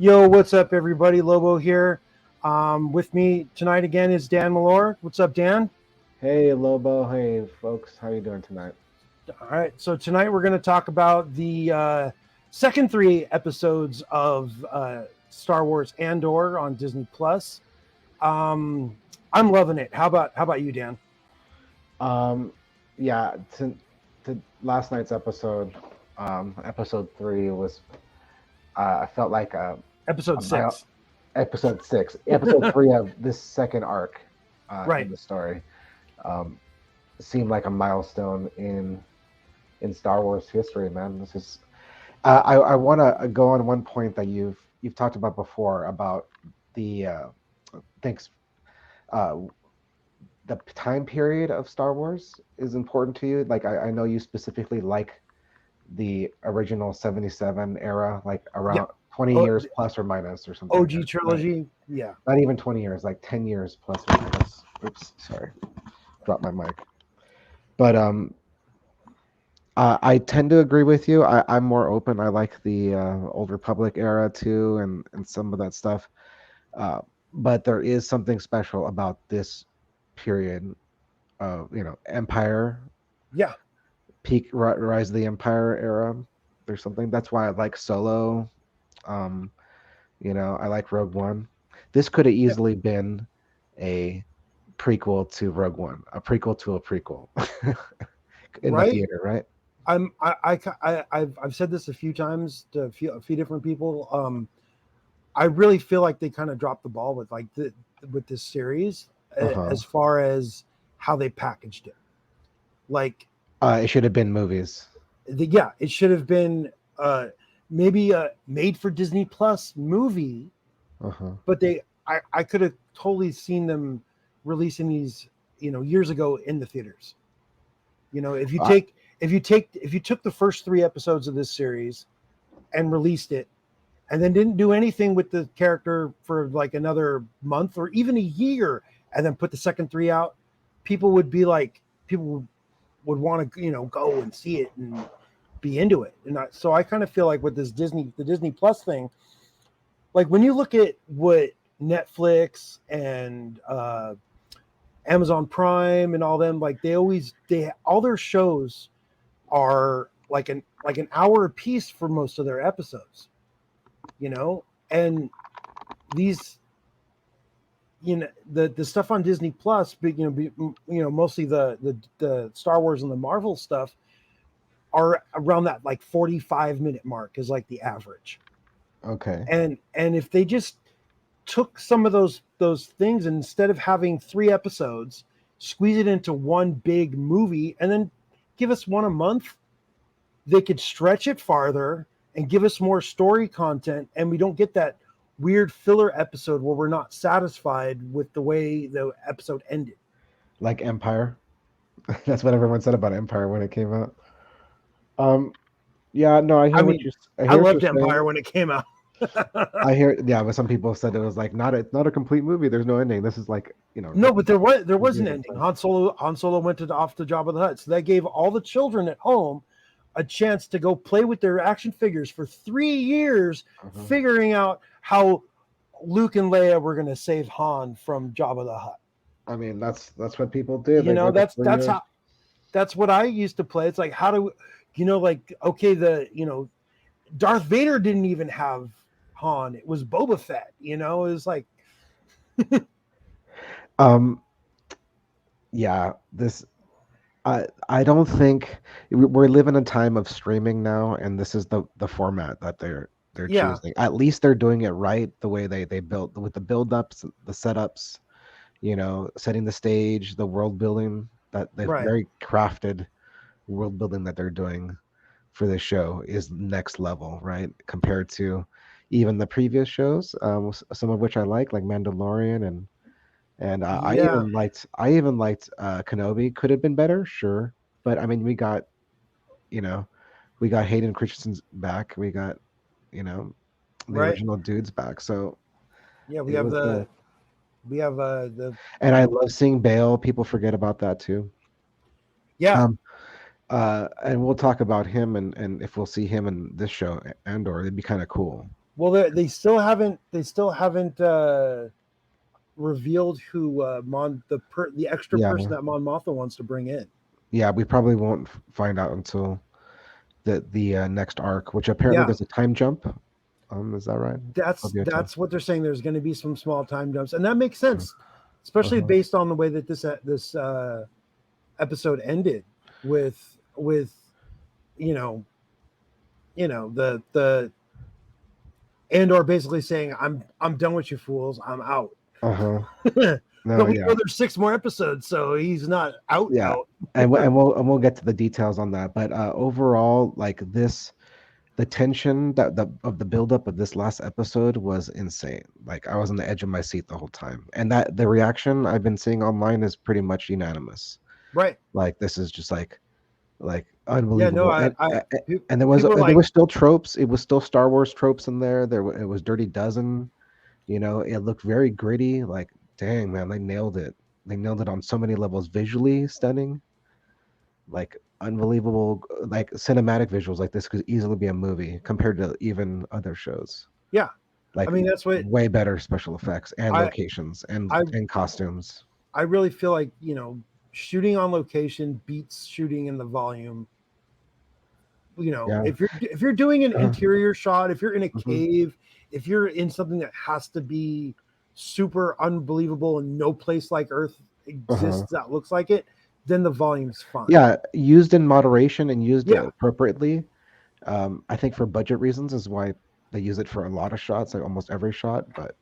Yo, what's up, everybody? Lobo here. With me tonight again is Dan Malore. What's up, Dan? Hey Lobo, hey folks, how you doing tonight? All right. So tonight we're going to talk about the second three episodes of Star Wars Andor on Disney Plus. Um, I'm loving it. How about you, Dan? Um, yeah, to last night's episode, episode three was I felt like Episode a mile, six. episode six, episode three of this second arc in Right. the story, um, seemed like a milestone in Star Wars history, man. This is I want to go on one point that you've talked about before about the thanks. Uh, the time period of Star Wars is important to you? Like I know you specifically like the original 77 era, like Yeah. around 20 O- years plus or minus or something like OG that. Not, trilogy. Yeah. not even 20 years, like 10 years plus or minus. Oops, sorry. Dropped my mic. But I tend to agree with you. I'm more open. I like the Old Republic era too, and some of that stuff. Uh, but there is something special about this period of Empire Yeah. Rise of the Empire era. There's something that's why I like Solo. Um, I like Rogue One. This could have Yeah. easily been a prequel to Rogue One, a prequel to a prequel in the Right. theater, right? I've said this a few times to a few different people. I really feel like they kind of dropped the ball with with this series Uh huh. as far as how they packaged it. Like, It should have been movies. yeah, it should have been maybe a made for Disney Plus movie, Uh huh. but I could have totally seen them releasing these, years ago in the theaters. I, If you took the first three episodes of this series and released it and then didn't do anything with the character for like another month or even a year and then put the second three out, people would want to, go and see it and be into it. So I kind of feel like with the Disney Plus thing, like when you look at what Netflix and Amazon Prime and all them, like they all their shows are like an hour a piece for most of their episodes, and these, the stuff on Disney Plus, but mostly the Star Wars and the Marvel stuff are around that like 45-minute mark is like the average. okay. And if they just took some of those things and instead of having three episodes, squeeze it into one big movie and then give us one a month, they could stretch it farther and give us more story content, and we don't get that weird filler episode where we're not satisfied with the way the episode ended. Like Empire. That's what everyone said about Empire when it came out. Um, yeah, no, I mean, I I hear what you're loved saying. Empire when it came out. Yeah, but some people said it was like not a complete movie. There's no ending. This is like, No, but there was an completely ending. different. Han Solo went off to Jabba the Hutt, so that gave all the children at home a chance to go play with their action figures for 3 years, Uh-huh. figuring out how Luke and Leia were going to save Han from Jabba the Hutt. I mean, that's what people did. You They know, got the that's three that's years. how that's what I used to play. It's like, how do like, okay, Darth Vader didn't even have Han. It was Boba Fett. It was like, Um, yeah, this I don't think we're living a time of streaming now, and this is the format that they're yeah, choosing. At least they're doing it right, the way they built with the build ups, the setups, setting the stage, the world building, that the right. very crafted world building that they're doing for this show is next level, right? Compared to even the previous shows, some of which I like Mandalorian and Yeah, I even liked Kenobi. Could have been better, sure, but I mean you know we got Hayden Christensen's back, we got you know the right. original dudes back, so Yeah, it was good. we have the And I love seeing Bale. People forget about that too. yeah. Um, and we'll talk about him and if we'll see him in this show Andor. It'd be kind of cool. Well, they still haven't revealed who the extra Yeah, person that Mon Mothma wants to bring in. yeah. We probably won't find out until the next arc, which apparently Yeah, there's a time jump. Is that right? There'll be a time. that's what they're saying. There's going to be some small time jumps, and that makes sense, especially Uh-huh. based on the way that this episode ended with you know the Andor basically saying I'm done with you fools, I'm out. Uh-huh. But No, we yeah. know there's 6 more episodes, so he's not out Yeah. out. And we'll get to the details on that. But overall, like this, the tension the of the buildup of this last episode was insane. Like I was on the edge of my seat the whole time. And that the reaction I've been seeing online is pretty much unanimous. Right. Like this is just like Yeah, no, unbelievable. And people are there like, was still tropes. It was still Star Wars tropes in there. It was Dirty Dozen. It looked very gritty. Like, dang man, they nailed it. They nailed it on so many levels. Visually stunning, like unbelievable, like cinematic visuals. Like this could easily be a movie compared to even other shows. yeah. I Like mean, that's what way better special effects and I locations and I and costumes. I really feel like, shooting on location beats shooting in the volume. Yeah. If you're doing an Uh, interior shot, if you're in a mhm, cave, if you're in something that has to be super unbelievable and no place like Earth uh-huh. exists that looks like it, then the volume's fine. Yeah, used in moderation and used Yeah, appropriately. I think for budget reasons is why they use it for a lot of shots, like almost every shot. But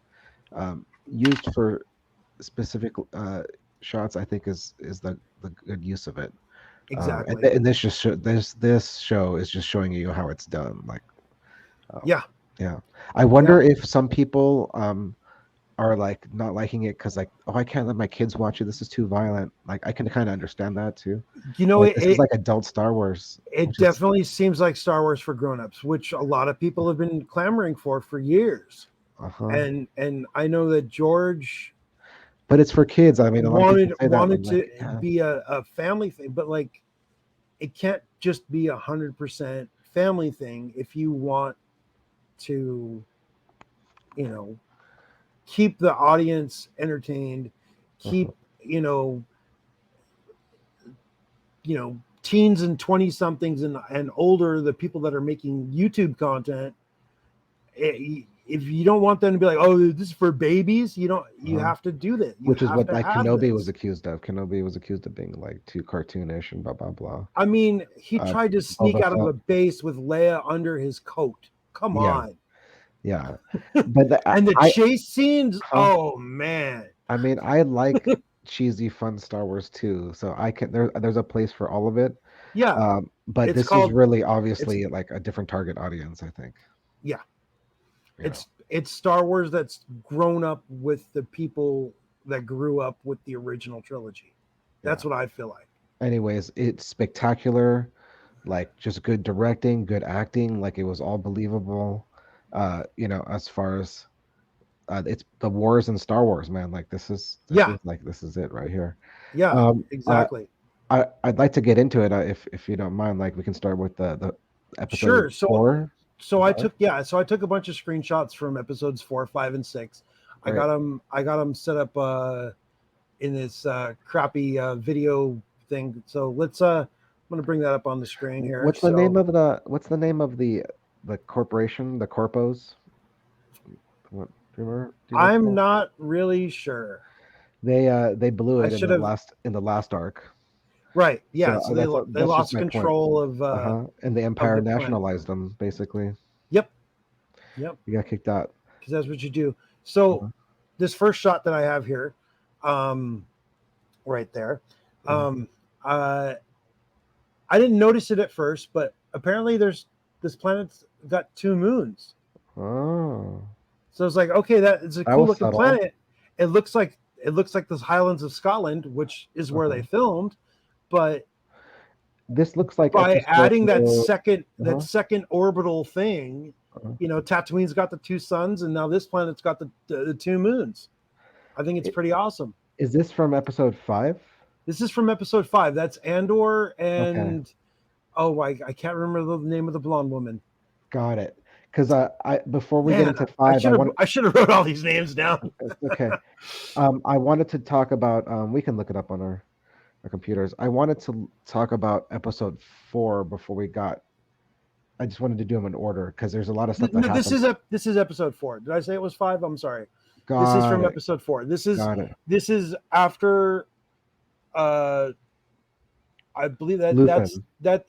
used for specific shots, I think is the good use of it. exactly. And this show is just showing you how it's done. Like, um, Yeah, yeah, I yeah. wonder if some people are like not liking it because like, oh, I can't let my kids watch it. This is too violent. Like, I can kind of understand that too. You know, Like, it, this is it like adult Star Wars, it which is definitely seems like Star Wars for grown-ups, which a lot of people have been clamoring for years. uh-huh. And I know that George But it's for kids. I mean, a lot of people wanted say that, and wanted I'm like, to yeah, be a family thing, but like it can't just be 100% family thing if you want to, you know, keep the audience entertained, uh-huh, keep, you know, teens and 20 somethings and older, the people that are making YouTube content, if you don't want them to be like, oh, this is for babies, you uh-huh. have to do that. You Which is have what to like have Kenobi was this. accused of. Kenobi was accused of being like too cartoonish and blah blah blah. I mean, he Uh, tried to sneak Boba out of Fett, a base with Leia under his coat. Come yeah, on. yeah. But And the chase scenes, huh? oh man. I mean, I like cheesy, fun Star Wars too. So I can there's a place for all of it. Yeah, But it's this is called really it's obviously like a different target audience, I think. yeah, Yeah, it's Star Wars that's grown up with the people that grew up with the original trilogy. yeah. That's what I feel like. Anyways, it's spectacular, like just good directing, good acting, like it was all believable. As far as it's the wars in Star Wars, man. Like Yeah, this is it right here. yeah, Um, uh, exactly. I'd like to get into it if you don't mind. Like we can start with the episode Sure. So 4. so Is I that right? took yeah, so I took a bunch of screenshots from episodes 4, 5, and 6. Great. I got them set up in this crappy video thing. So I'm gonna bring that up on the screen here. So What's the name of the corporation, the corpos? What do you remember? Do you I'm recall? not really sure. They blew I it should have in the last arc. right. So Yeah. So they that's just lost my point. control Uh-huh. And the of Empire the planet. nationalized them basically. Yep. Yep. You got kicked out. Because that's what you do. So Uh-huh. this first shot that I have here, um, right there, Uh-huh. um, uh, I didn't notice it at first, but apparently this planet's got 2 moons. Oh, So it's like, okay, that is a that cool was looking subtle. planet. It looks like the Highlands of Scotland, which is where they Uh-huh. filmed. But This looks like by episode. adding that Uh-huh. second orbital thing, Uh-huh. Tatooine's got the 2 suns, and now this planet's got the 2 moons. I think it's I- pretty awesome. Is this from episode 5? This is from episode 5. That's Andor Okay, and oh, I can't remember the name of the blonde woman. got it. because I before we get Man, into five, I should have wrote all these names down. it's okay. I wanted to talk about we can look it up on our computers. I wanted to talk about episode 4 before we got. I just wanted to do them in order because there's a lot of stuff that No, happened. this is episode 4. Did I say it was 5? I'm sorry. This is Got from it. episode 4. Got it. This is after uh I believe Luthen.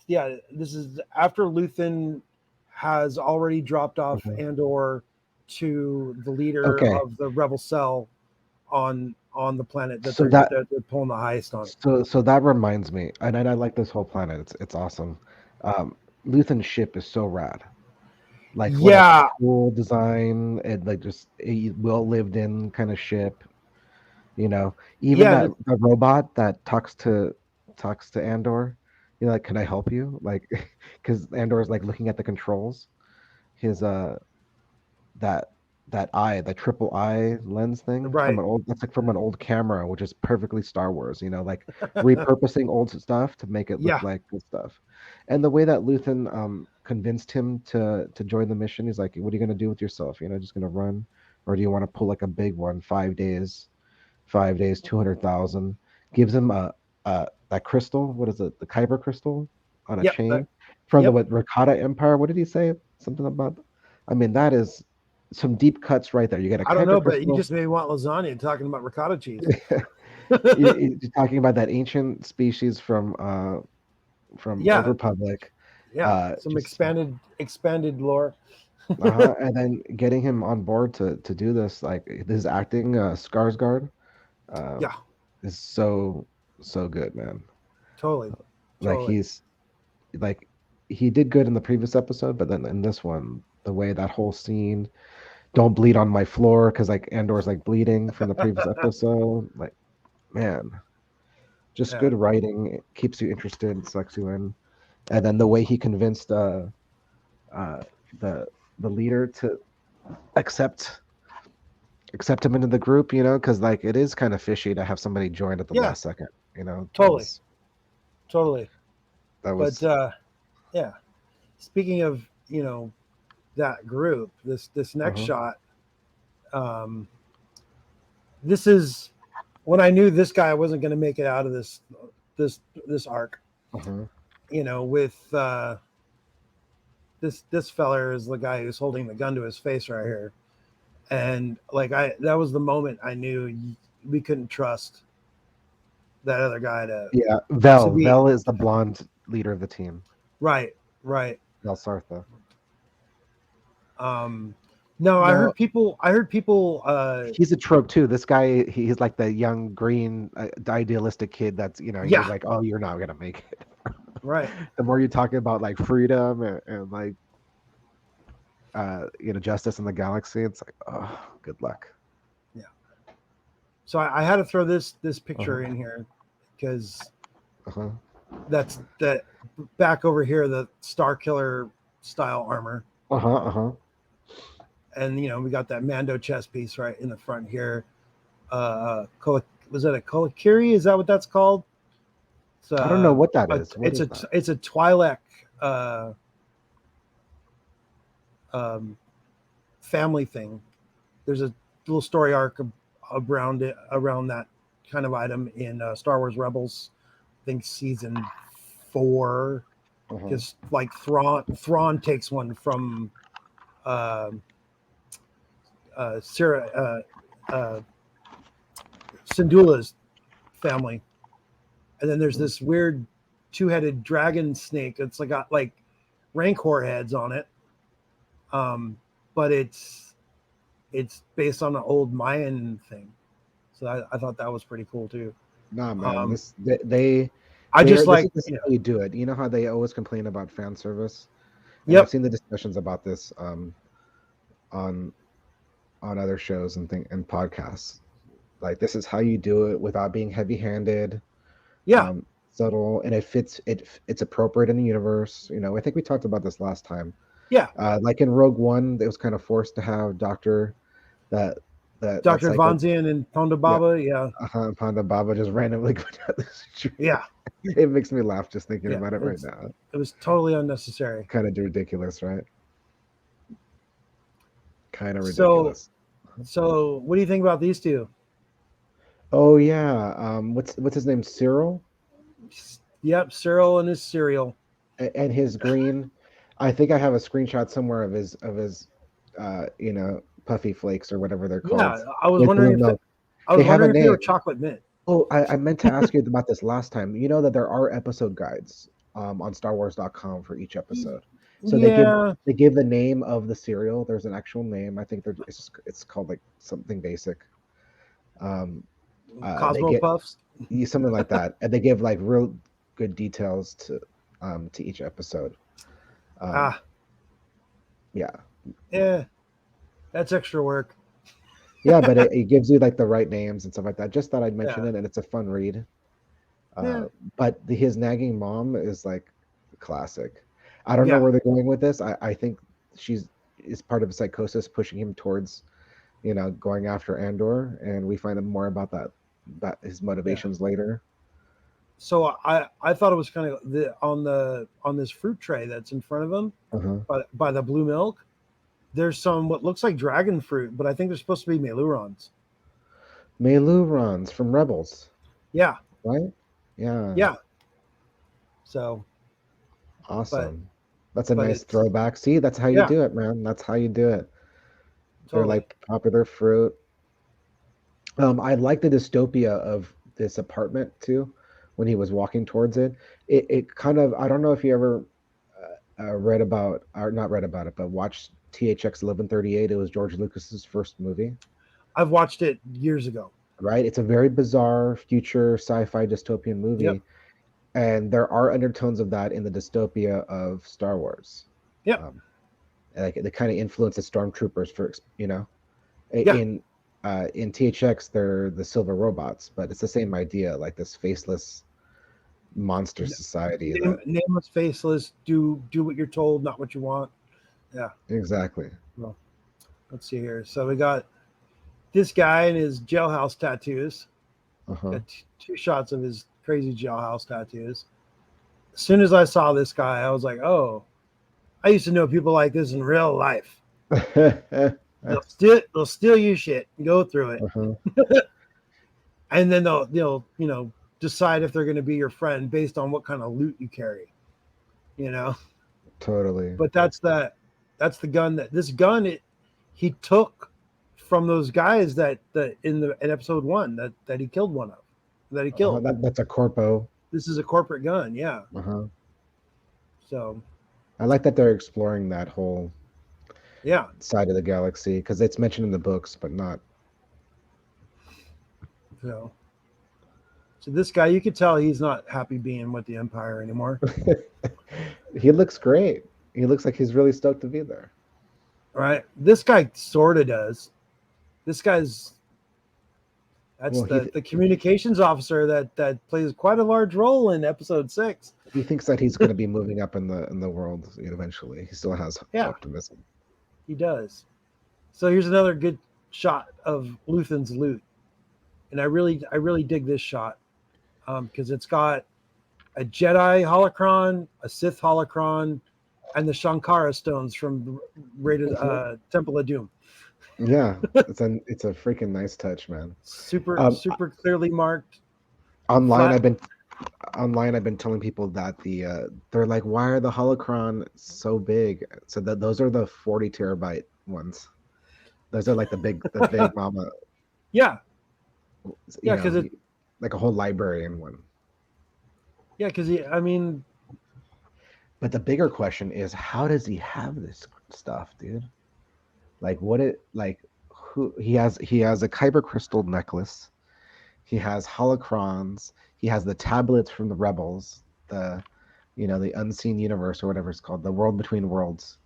yeah, this is after Luthen has already dropped off Mhm. Andor to the leader Okay. of the rebel cell on the planet that So that they're pulling the heist on. so that reminds me, and I like this whole planet. It's awesome. Um, Luthen's ship is so rad. Like what a Yeah, cool design and like just a well lived in kind of ship. You know, even yeah, that the robot that talks to Andor. You know, like, can I help you? Like, because Andor's like looking at the controls. His that that eye, that triple eye lens thing from right. an old that's like from an old camera, which is perfectly Star Wars, you know, like repurposing old stuff to make it look Yeah, like good stuff. And the way that Luthen convinced him to join the mission, he's like, what are you gonna do with yourself? You know, just gonna run? Or do you want to pull like a big one, 5 days, 5 days, 200,000? Gives him a that crystal, what is it, the Kyber crystal on a yep, chain from the yep. what Rakata Empire. What did he say? Something about I mean, that is some deep cuts right there. You get a I don't know, Kuiper but you crystal. just made me want lasagna talking about ricotta cheese. You're talking about that ancient species from Old Yeah, Republic. yeah. Some Just expanded lore. and then getting him on board to do this, like his acting, Skarsgård, uh, Yeah, is so good, man. totally, Like totally. like he did good in the previous episode, but then in this one, the way that whole scene, don't bleed on my floor because like Andor's like bleeding from the previous episode. Like, man, just Yeah, good writing. It keeps you interested, sucks you in. And then the way he convinced uh the the leader to accept him into the group, you know, because like it is kind of fishy to have somebody join at the yeah, last second, you know. totally, totally. That But was yeah. Speaking of that group, this next uh-huh, shot, um, this is when I knew this guy wasn't going to make it out of this this arc. uh-huh. With this feller is the guy who's holding the gun to his face right here, and like that was the moment I knew we couldn't trust that other guy Yeah, to be Vel is the blonde leader of the team. right, right. Vel Sartha. Um, no, No, I heard people. he's a trope too. This guy, he's like the young green, idealistic kid. That's you're Yeah, like, oh, you're not gonna make it. right. The more you talk about like freedom and like justice in the galaxy, it's like, oh, good luck. Yeah. So I had to throw this Uh-huh, picture in here because uh-huh, that's that back over here, the Star Killer style armor, uh-huh, uh-huh. and we got that Mando chest piece right in the front here. Was that a Kolakiri? Is that what that's called? It's I don't know what that a is. What is that? it's a Twi'lek uh, um, family thing. There's a little story arc around that kind of item in Star Wars Rebels. I think season 4, Uh-huh. because like Thrawn takes one from uh, Sarah Syndulla's family, and then there's this weird two-headed dragon snake. It's like got like rancor heads on it, but it's based on an old Mayan thing. So I thought that was pretty cool too. Nah, man. Um, This they I they're just this is like, this is how you do it. You know how they always complain about fan service, and I've yep, seen the discussions about this on other shows and podcasts. Like this is how you do it without being heavy-handed, yeah, subtle, and it's appropriate in the universe. I think we talked about this last time. yeah. Like in Rogue One, it was kind of forced to have Doctor that that Dr. psycho. Von Zien and Ponda Yeah, Baba, yeah, Panda Baba just randomly go down the street. yeah, It makes me laugh just thinking yeah. about it right now. It was totally unnecessary. Kind of ridiculous, right? Kind of So ridiculous. so what do you think about these two? Oh yeah. What's his name? Cyril Yep, Cyril and his cereal. and his green. I think I have a screenshot somewhere of his puffy flakes or whatever they're Yeah, called with blue milk. I was They have a wondering if they were name. chocolate mint. Oh, I meant to ask you about this last time. You know that there are episode guides on StarWars.com for each episode. So Yeah, they give the name of the cereal. There's an actual name. I think it's called like something basic. Um, they Cosmo get Puffs. something like that, and they give like real good details to each episode. Um, Ah, yeah, yeah, that's extra work. yeah, but it gives you like the right names and stuff like that. Just thought I'd mention Yeah, it, and it's a fun read. yeah, But his nagging mom is like classic. I don't know yeah, where they're going with this. I think she's is part of a psychosis pushing him towards, going after Andor, and we find out more about that his yeah. motivations later. So I thought it was kind of on this fruit tray that's in front of him Uh-huh. by the blue milk. There's some what looks like dragon fruit, but I think they're supposed to be melurons. Melurons from Rebels, Yeah, right? Yeah, yeah. So, but awesome. That's a nice it's throwback. See, that's how you yeah, do it, man. That's how you do it. They're totally. like popular fruit. I like the dystopia of this apartment too. When he was walking towards it, it kind of I don't know if you ever read about or not read about it, but watched THX 1138. It was George Lucas's first movie, I've watched it years ago. right? It's a very bizarre future sci-fi dystopian Yep, movie, and there are undertones of that in the dystopia of Star Wars. yep, Um, like they kind of influence the stormtroopers for yeah. in in THX they're the silver robots, but it's the same idea, like this faceless monster society that Nameless, faceless. Do what you're told, not what you want. Yeah. exactly. Well, let's see here. So we got this guy and his jailhouse tattoos. Uh-huh. Got two shots of his crazy jailhouse tattoos. As soon as I saw this guy, I was like, oh, I used to know people like this in real life. They'll steal you shit and go through it, Uh-huh. and then they'll decide if they're going to be your friend based on what kind of loot you carry. You know, Totally. but that's the gun that this gun he took from those guys that in episode one that he killed one of that he Uh-huh. killed. That's a corpo. This is a corporate gun, yeah. Uh-huh. So I like that they're exploring that whole yeah, side of the galaxy because it's mentioned in the books, but not. so so this guy, you could tell he's not happy being with the Empire anymore, He looks great. He looks like he's really stoked to be there. right? This guy sort of does. This guy's that's Well, he the communications officer that plays quite a large role in episode 6. he thinks that he's going to be moving up in the world eventually. He still has Yeah, optimism. he does. So here's another good shot of Luthen's loot, and I really dig this shot because it's got a Jedi holocron, a Sith holocron, and the Shankara stones from Rated Mhm. Temple of Doom. Yeah, it's a freaking nice touch, man. Super Um, super clearly marked, online, flat. I've been telling people that they're like, why are the holocron so big? So that those are the 40 terabyte ones. Those are like the big mama, Yeah, you yeah, know, because it like a whole library in one. yeah because I mean But the bigger question is, how does he have this stuff, dude? Like, what it like? Who he has a kyber crystal necklace. He has holocrons. He has the tablets from the rebels. The unseen universe or whatever it's called, the world between worlds.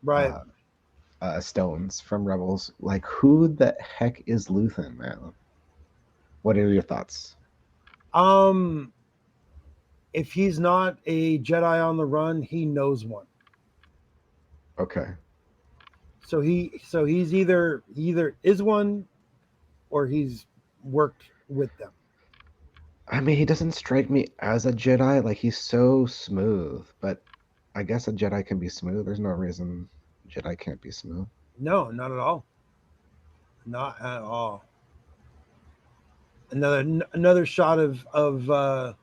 right. Uh, stones from rebels. Like, who the heck is Luthen, man? What are your thoughts? Um, if he's not a Jedi on the run, he knows one. Okay. So he's either is one or he's worked with them. I mean, he doesn't strike me as a Jedi. Like, he's so smooth, but I guess a Jedi can be smooth. There's no reason Jedi can't be smooth. No, not at all. Not at all. Another shot of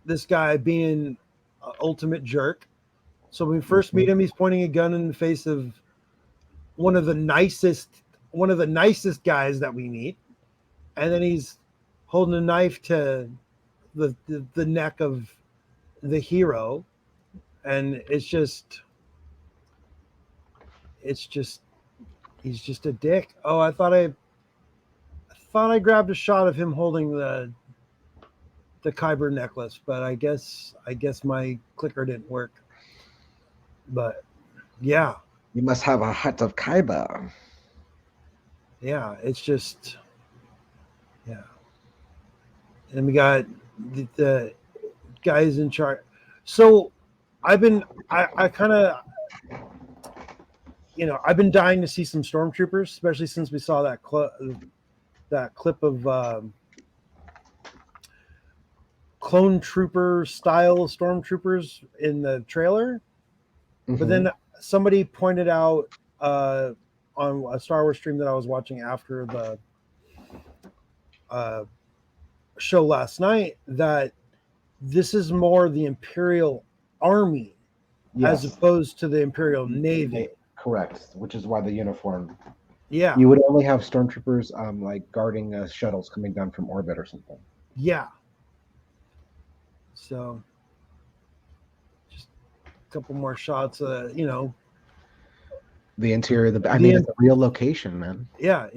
this guy being an ultimate jerk. So when we first meet Mhm. him, he's pointing a gun in the face of one of the nicest one of the nicest guys that we meet, and then he's holding a knife to the neck of the hero, and it's just he's just a dick. Oh, I thought I grabbed a shot of him holding the Kyber necklace, but I guess my clicker didn't work. But yeah, You must have a hut of Kaiba. yeah, it's just yeah. And we got the guys in charge. So I kind of I've been dying to see some stormtroopers, especially since we saw that clip of clone trooper style stormtroopers in the trailer. But Hmm. then somebody pointed out on a Star Wars stream that I was watching after the uh, show last night that this is more the Imperial Army as Yes, opposed to the Imperial Navy. correct. Which is why the uniform. Yeah, You would only have stormtroopers, like guarding shuttles coming down from orbit or something. yeah. So just a couple more shots. The interior, I mean, The it's a real location, man. yeah,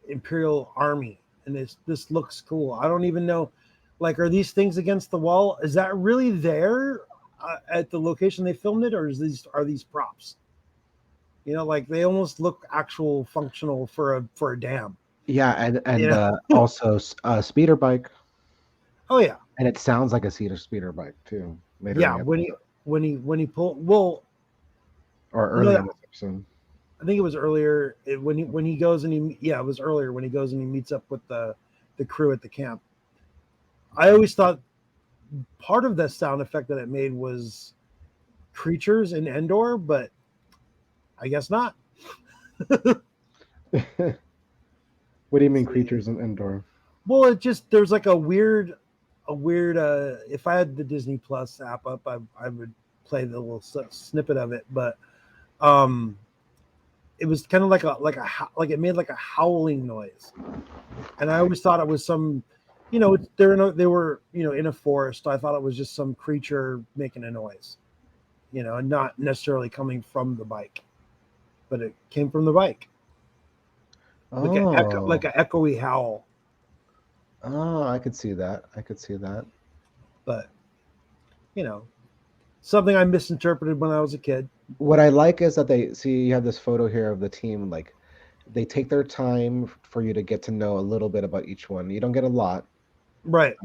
Imperial Army, and this looks cool. I don't even know, like, are these things against the wall? Is that really there at the location they filmed it, or are these props? Like they almost look actual functional for a dam. Yeah, and You know? also a speeder bike, Oh yeah, and it sounds like a cedar speeder bike too. Later in yeah. the When episode, he pulled, well, or early no, in this episode. I think it was earlier when he goes and it was earlier when he goes and he meets up with the crew at the camp. I always thought part of the sound effect that it made was creatures in Endor, but I guess not. What do you mean, So, yeah. creatures in Endor? Well, it just there's like a weird. If I had the Disney Plus app up, I would play the little snippet of it, but um, it was kind of like it made like a howling noise, and I always thought it was some, they were in a forest. I thought it was just some creature making a noise, and not necessarily coming from the bike, but it came from the bike, like Oh, a echoey howl. oh, I could see that. I could see that. But you know, something I misinterpreted when I was a kid. What I like is that they see you have this photo here of the team. Like they take their time for you to get to know a little bit about each one. You don't get a lot, Right,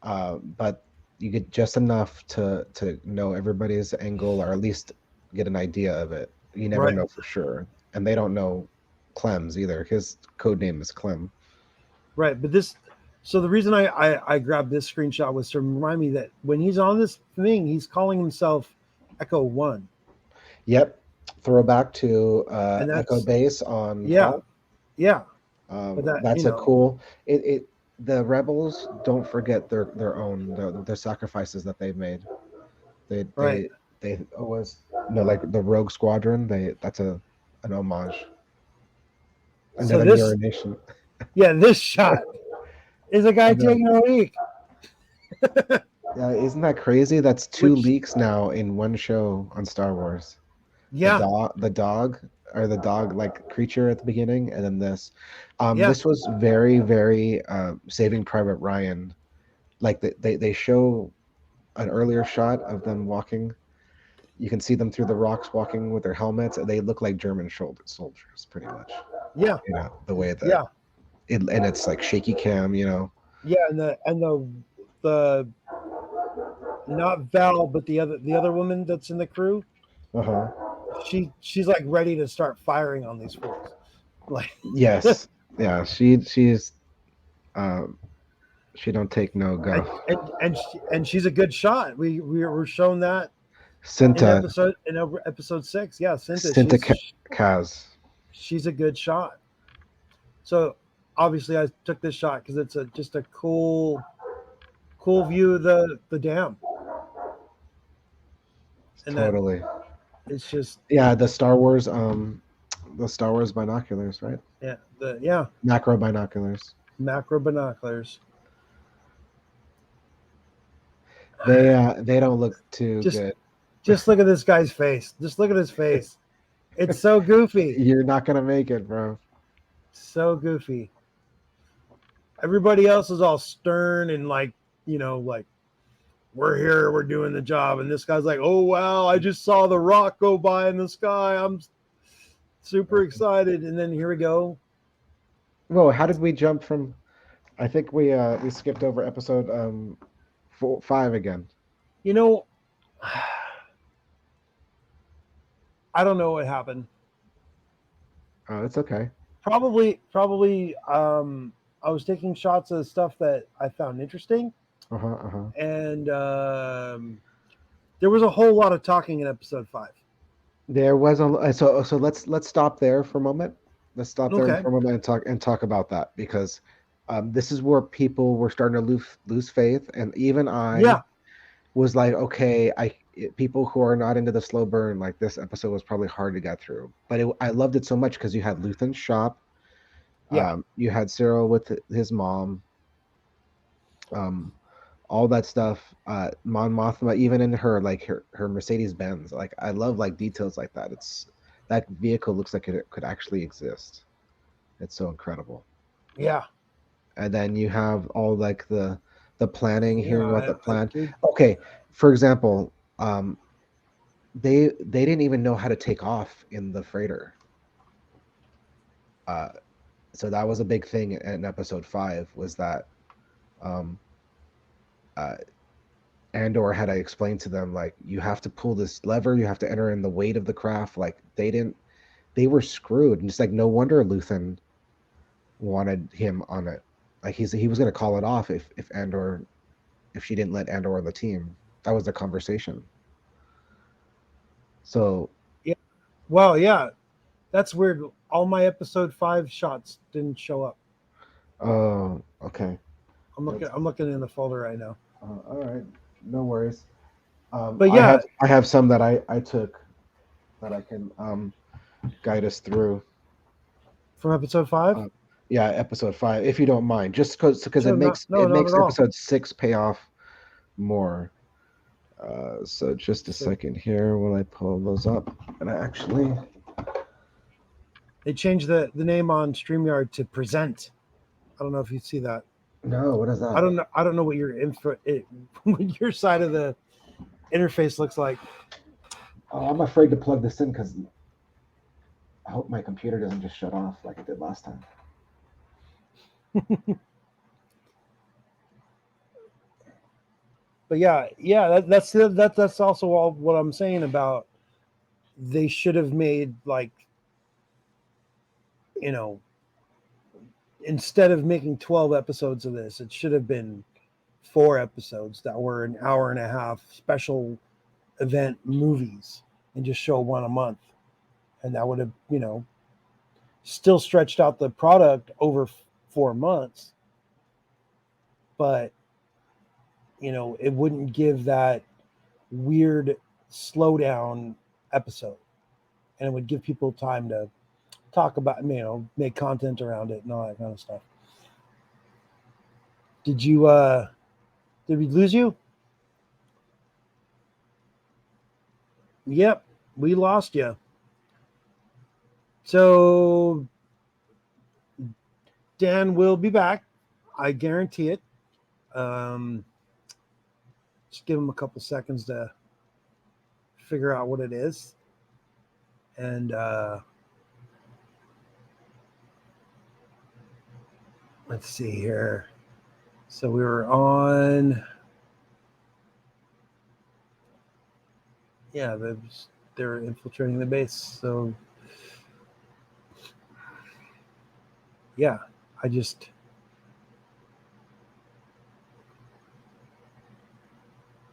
um, but you get just enough to know everybody's angle, or at least get an idea of it. You never right, know for sure, and they don't know Clem's either. His code name is Clem. right. But so the reason I grabbed this screenshot was to remind me that when he's on this thing, he's calling himself Echo One, Yep, throwback to and Echo that's Base on yeah, Hoth. yeah. But that That's a cool. It the rebels don't forget their own their sacrifices that they've made. They right. they they always like the Rogue Squadron. That's an homage. So Another this, Mirror Nation. this shot is a I guy know. taking a leak, Yeah, isn't that crazy? That's two which leaks now in one show on Star Wars. yeah, The dog, or the dog like creature at the beginning, and then this. yeah, This was very, very Saving Private Ryan. Like they show an earlier shot of them walking. You can see them through the rocks walking with their helmets, and they look like German shoulder soldiers, pretty much. yeah, The way that yeah, and it's like shaky cam. yeah, and the not Val, but the other woman that's in the crew, Uh huh. she's like ready to start firing on these fools, like Yes. Yeah. Um, she don't take no and guff. she's a good shot. We were shown that in Cinta, episode 6. Yeah, Cinta, Cinta Kaz. she's a good shot. So obviously, I took this shot because it's just a cool view of the dam, and that Totally. it's just Yeah, the Star Wars binoculars, right? yeah Macro binoculars. macro binoculars. They don't look too Just good. just look at this guy's face. Just look at his face. It's so goofy, You're not gonna make it, bro. so goofy. Everybody else is all stern and like like we're here, we're doing the job, and this guy's like, oh wow, I just saw the rock go by in the sky. I'm super excited, and then here we go. Whoa, how did we jump from? I think we skipped over episode 5 again. You know, I don't know what happened. Oh, it's okay. Probably I was taking shots of stuff that I found interesting, Uh huh. Uh huh. and there was a whole lot of talking in episode 5. There was a so let's stop there for a moment. Let's stop there Okay. for a moment and talk about that because this is where people were starting to lose faith, and even I Yeah. was like, okay, people who are not into the slow burn, like this episode was probably hard to get through, but I loved it so much because you had Luthen's shop, Yeah. you had Cyril with his mom, um, all that stuff. Mon Mothma, even in her Mercedes Benz, like I love like details like that. It's that vehicle looks like it could actually exist. It's so incredible. Yeah. And then you have all like the planning, Yeah. hearing about the I plan. did. Okay, for example, they didn't even know how to take off in the freighter. Uh, so that was a big thing in episode 5 was that um, uh, Andor had to explain to them like you have to pull this lever, you have to enter in the weight of the craft. Like they were screwed, and it's like no wonder Luthen wanted him on it. Like he was gonna call it off if she didn't let Andor on the team. That was the conversation. So Yeah. Well, yeah. That's weird. All my episode 5 shots didn't show up. oh okay. I'm looking. That's I'm looking in the folder right now. all right. No worries. But yeah, I have some that I took that I can guide us through. from episode 5. Uh, yeah, episode 5, if you don't mind, just because Sure. Not. No. it Not makes at all. episode 6 pay off more. So just a So second here while I pull those up. And I actually, they changed the name on StreamYard to Present. I don't know if you see that. no, what is I that? don't know. I don't know what what your side of the interface looks like. Oh, I'm afraid to plug this in because I hope my computer doesn't just shut off like it did last time. But yeah, that's also all what I'm saying about they should have made like you know instead of making 12 episodes of this, it should have been 4 episodes that were an hour and a half special event movies and just show one a month, and that would have still stretched out the product over 4 months, but it wouldn't give that weird slowdown episode, and it would give people time to talk about, make content around it and all that kind of stuff. Did you did we lose you? Yep, we lost you. So Dan will be back, I guarantee it. um just give him a couple seconds to figure out what it is, and let's see here. So we were on. Yeah, they're infiltrating the base. So yeah, I just.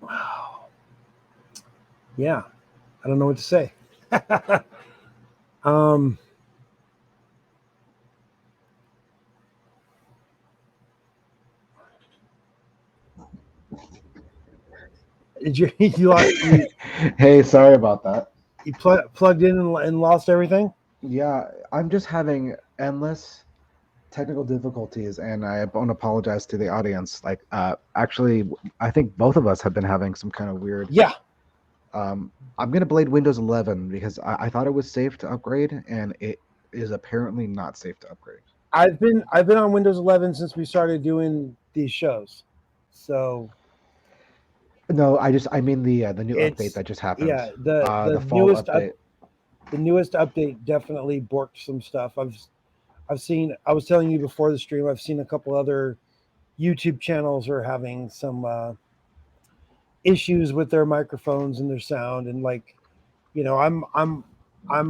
Wow. Yeah, I don't know what to say. um, Did you you Hey, sorry about that. plugged in and lost everything? Yeah, I'm just having endless technical difficulties, and I want to apologize to the audience. Like, actually, I think both of us have been having some kind of weird. Yeah, I'm gonna blade Windows 11 because I thought it was safe to upgrade, and it is apparently not safe to upgrade. I've been on Windows 11 since we started doing these shows, so No, I mean the new update it's that just happened. yeah the The fall update. the newest update definitely borked some stuff. I've seen. I was telling you before the stream. I've seen a couple other YouTube channels are having some issues with their microphones and their sound, and like I'm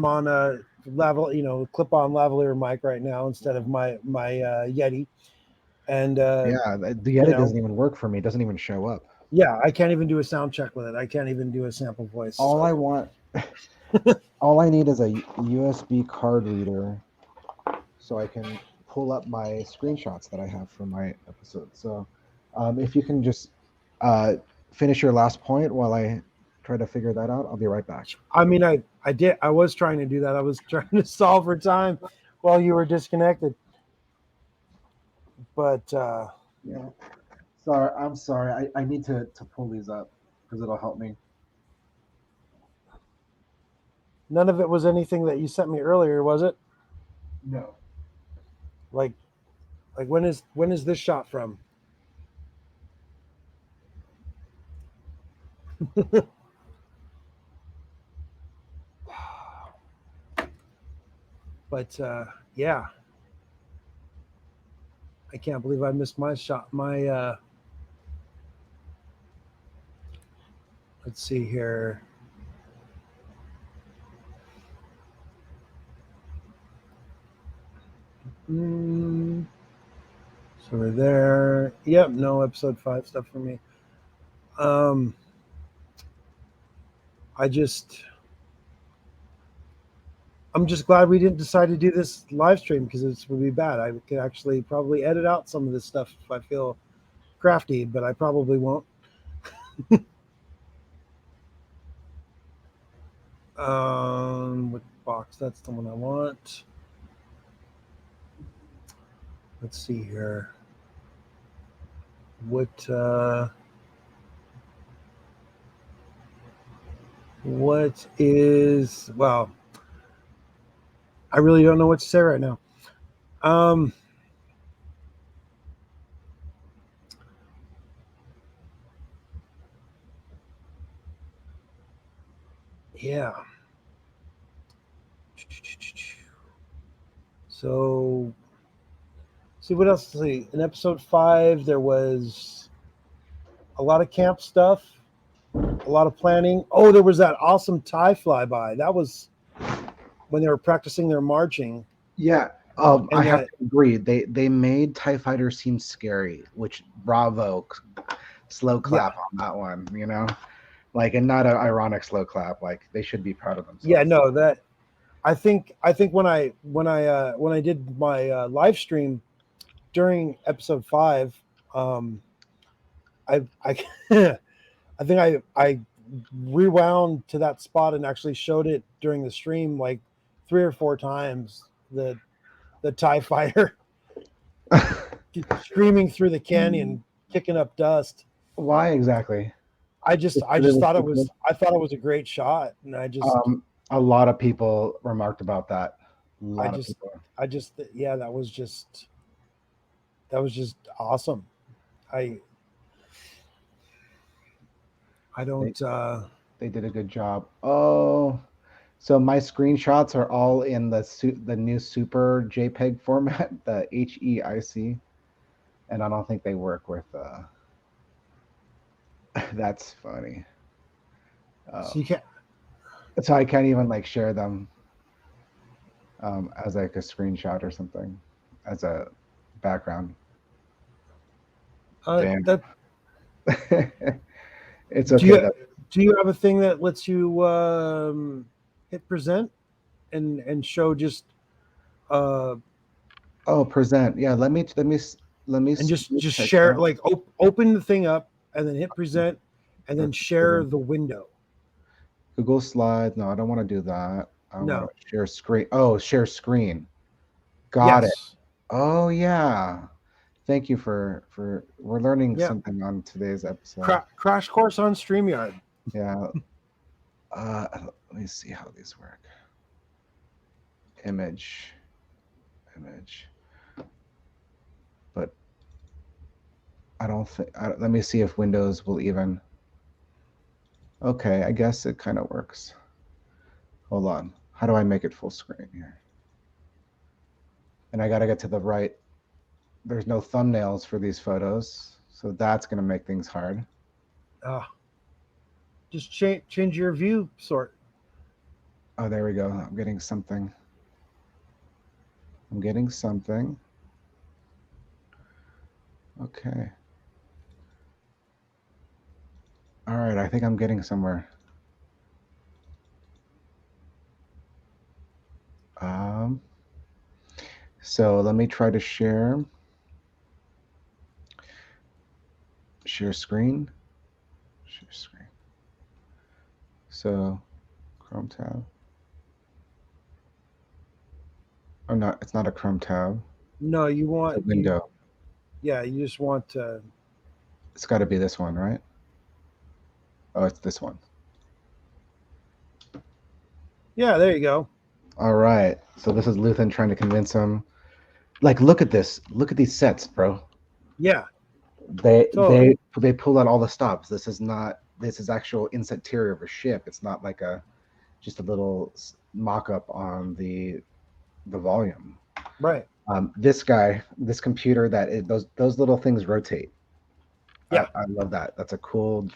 on a level clip on lavalier mic right now instead of my Yeti, and Yeah, the you edit know doesn't even work for me. It doesn't even show up. yeah, I can't even do a sound check with it. I can't even do a sample voice. All I So want, all I need is a USB card reader so I can pull up my screenshots that I have from my episode. So, if you can just uh, finish your last point while I try to figure that out, I'll be right back. I mean, I was trying to do that. I was trying to solve for time while you were disconnected, but Yeah. Sorry, I'm sorry. I need to pull these up because it'll help me. none of it was anything that you sent me earlier, was it? No. Like when is this shot from? But yeah, I can't believe I missed my shot. My let's see here. Mm, so we're there. Yep, no episode 5 stuff for me. Um, I just I'm just glad we didn't decide to do this live stream because it would be bad. I could actually probably edit out some of this stuff if I feel crafty, but I probably won't. What box? That's the one I want. Let's see here. What what is well? I really don't know what to say right now. Um, yeah. So, see what else to see. In episode 5, there was a lot of camp stuff, a lot of planning. Oh, there was that awesome tie flyby. That was when they were practicing their marching, Yeah, I and have that to agree. They made TIE fighters seem scary, which bravo, slow yeah, clap on that one. Like, and not an ironic slow clap. Like, they should be proud of yeah, themselves. no, that I think when I did my live stream during episode 5, um, I I think I rewound to that spot and actually showed it during the stream like 3 or 4 times. The Tie Fighter screaming through the canyon, kicking up dust. Why exactly? Just I 'cause it just was thought so it good? was I thought it was a great shot, and A lot of people remarked about that. A I lot of just people. I just yeah, that was just awesome. I I They don't they did a good job. Oh, so my screenshots are all in the new super JPEG format, the HEIC, and I don't think they work with. That's funny. so you Um, can't so I can't even like share them as like a screenshot or something as a background. Damn. that It's do okay you though. do you have a thing that lets you hit present and show just uh Oh, present. Yeah, let me and just let me just check share that. like open the thing up and then hit present and then That's share good. the window. Google Slides. No, I don't want to do that. I want No. to share screen. Oh, share screen. Got it. Yes. Oh yeah. Thank you for we're learning Yeah. something on today's episode. Crash course on StreamYard. Yeah. Let me see how these work. Image, image. But I don't think. Let me see if Windows will even. Okay, I guess it kind of works. Hold on. How do I make it full screen here? And I got to get to the right. There's no thumbnails for these photos, so that's going to make things hard. Ah, just change your view sort. Oh, there we go. I'm getting something. I'm getting something. Okay. All right, I think I'm getting somewhere. Um, so let me try to share screen, share screen. So Chrome tab. Oh, no, it's not a Chrome tab. No, you It's a want you. window. Yeah, you just want to. It's got to be this one, right? Oh, it's this one. Yeah, there you go. All right. So this is Luthen trying to convince him. Like, look at this. Look at these sets, bro. Yeah, They totally. they they pulled out all the stops. This is not. This is actual interior of a ship. It's not like a just a little mock-up on the volume. Right. This guy, this computer, those little things rotate. Yeah. I love that. That's a cool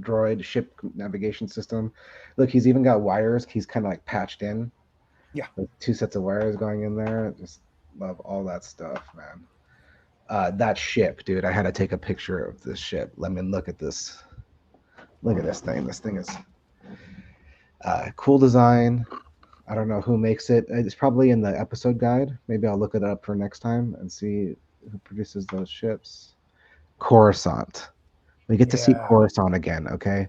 droid ship navigation system. Look, he's even got wires. He's kind of like patched in. Yeah. Like two sets of wires going in there. Just love all that stuff, man. That ship, dude. I had to take a picture of this ship. Let me look at this. Look at this thing. This thing is cool design. I don't know who makes it. It's probably in the episode guide. Maybe I'll look it up for next time and see who produces those ships. Coruscant. We get to see Yeah. Coruscant again, okay?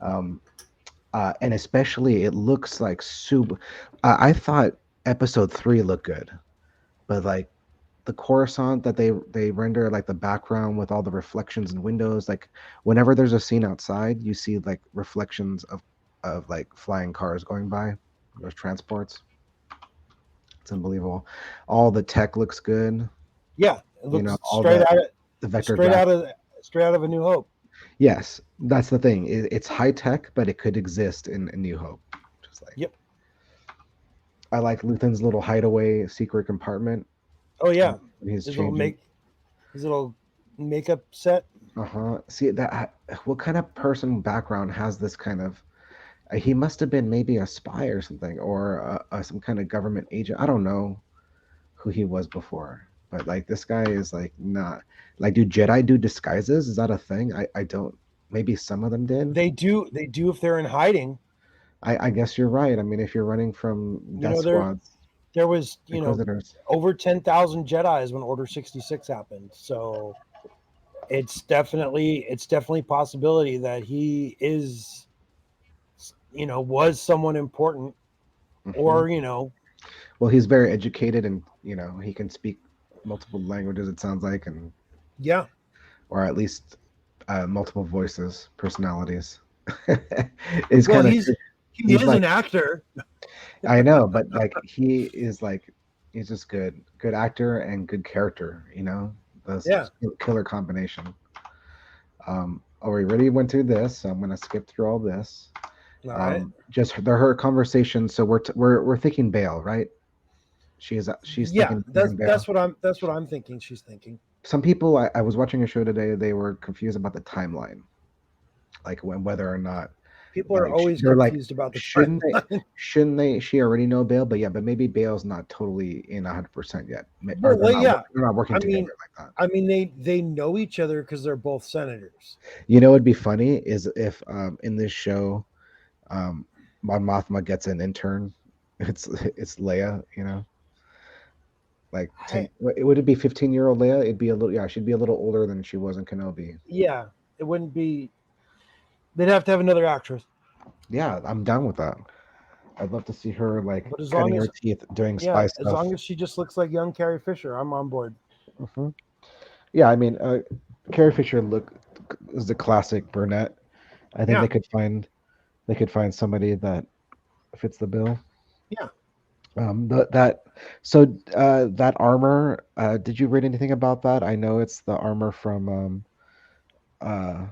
Um, and especially it looks like super. I thought episode 3 looked good, but like the Coruscant that they render like the background with all the reflections and windows, like whenever there's a scene outside, you see like reflections of like flying cars going by, those transports. It's unbelievable. All the tech looks good. Yeah. It You know, looks all the vector straight graphics. out of straight out of A New Hope. Yes, that's the thing. It's high tech, but it could exist in New Hope. Just like Yep. I like Luthen's little hideaway secret compartment Oh yeah. when he's His little changing. make his little makeup set. Uh-huh. See that what kind of person background has this kind of he must have been maybe a spy or something or some kind of government agent. I don't know who he was before, but like this guy is like not like do Jedi do disguises? Is that a thing? I don't maybe some of them did. They do if they're in hiding. I guess you're right. I mean, if you're running from You death know, squads, there was, inquisitors. over 10,000 Jedi's when Order 66 happened. So it's definitely a possibility that he is, was someone important, Hmm. or Well, he's very educated, and he can speak multiple languages. It sounds like, and yeah. or at least multiple voices, personalities. It's Well, kind of he he's is like an actor. I know, but like he is like he's just good actor and good character. This Yeah. killer combination. We already went through this, so I'm gonna skip through all this. All right. Just her conversation. So we're thinking Bale, right? She's Yeah, thinking Bale. that's what I'm thinking. She's thinking. Some people I was watching a show today. They were confused about the timeline, like whether or not People are always they're like confused about the shouldn't they timeline. shouldn't they she already know Bale, but yeah, but maybe Bale's not totally in 100% yet, or Well, yeah. they're not working I together mean, like that. they know each other because they're both senators. What'd be funny is if in this show Mon Mothma gets an intern. It's Leia, like I, 10. Would it be 15-year-old Leia? It'd be a little, yeah, she'd be a little older than she was in Kenobi. yeah, it wouldn't be. They'd have to have another actress. Yeah, I'm down with that. I'd love to see her like But as long cutting her as teeth doing yeah, spy as stuff. long as she just looks like young Carrie Fisher, I'm on board. Hmm. Yeah, I mean, Carrie Fisher look is the classic brunette. I think Yeah, they could find somebody that fits the bill. yeah, That so that armor. Did you read anything about that? I know it's the armor from uh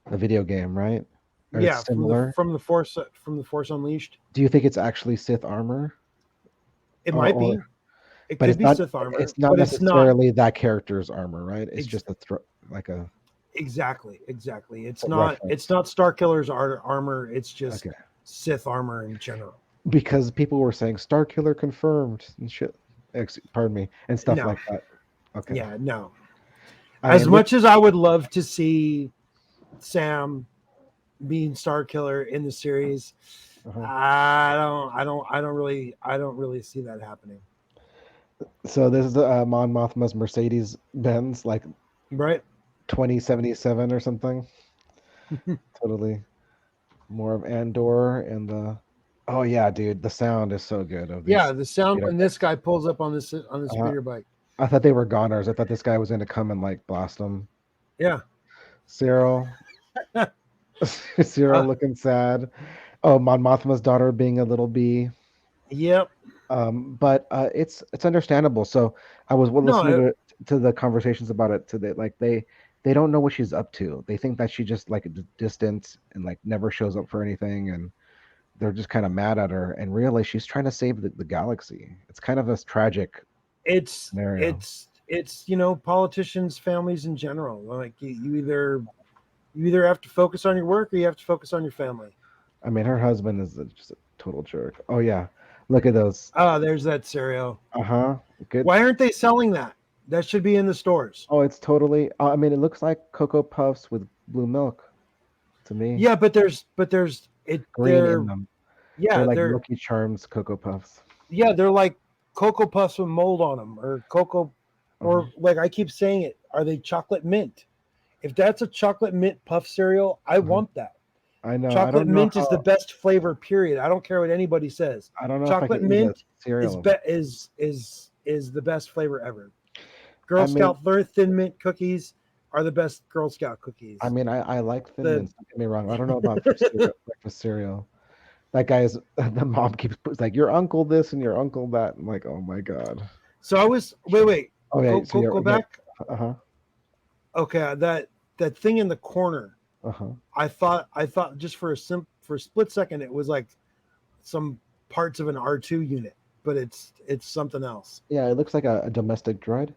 the video game, right? Or yeah. it's similar. From the Force Unleashed, Do you think it's actually Sith armor, it might or be. It but could be Sith armor, it's not but it's not. necessarily that character's armor, right? It's Ex- just like a exactly. It's reference. not Star Killer's armor. It's just Okay. Sith armor in general. Because people were saying Star Killer confirmed and shit. Pardon me, and stuff No, like that. Okay. yeah, no. I As mean, look. much as I would love to see Sam being Star Killer in the series, Uh-huh. I don't really see that happening. So this is Mon Mothma's Mercedes Benz, like Right? 2077 or something. Totally more of Andor and the. Oh yeah, dude, the sound is so good of Yeah, these the sound speeder when this bikes. guy pulls up on the Uh, speeder bike. I thought they were goners. I thought this guy was going to come and like blast them. Yeah. Cyril, Cyril Uh, looking sad. Oh, Mon Mothma's daughter being a little bee. yep. But it's understandable. So I was No, listening to the conversations about it today. Like they don't know what she's up to. They think that she just like distant and like never shows up for anything, and they're just kind of mad at her. And really, she's trying to save the galaxy. It's kind of a tragic scenario. it's politicians, families in general. Like you either have to focus on your work or you have to focus on your family. I mean, her husband is just a total jerk. Oh yeah, look at those. Ah, there's that cereal. Uh huh. Good. Why aren't they selling that? That should be in the stores. Oh, it's totally. I mean, it looks like Cocoa Puffs with blue milk to me. Yeah, but there's it. Green in them. They're Yeah like they're Lucky Charms Cocoa Puffs. yeah they're like cocoa puffs with mold on them or cocoa, Uh-huh. or like I keep saying it. Are they chocolate mint? If that's a chocolate mint puff cereal, I Uh-huh. want that. I know. I Chocolate don't know mint is the how. best flavor. Period. I don't care what anybody says. I don't know if I Chocolate could eat a mint cereal of it. is the best flavor ever. I Girl mean, Scout Thin Mint cookies are the best Girl Scout cookies. I like Thin The Mints. Don't get me wrong. I don't know about for cereal, breakfast cereal. That guy's the mom keeps like your uncle this and your uncle that. I'm like, oh my god. so I was wait Okay, so go you're back. uh huh Okay, that thing in the corner. uh huh. I thought just for a split second it was like some parts of an R2 unit, but it's something else. Yeah, it looks like a domestic droid.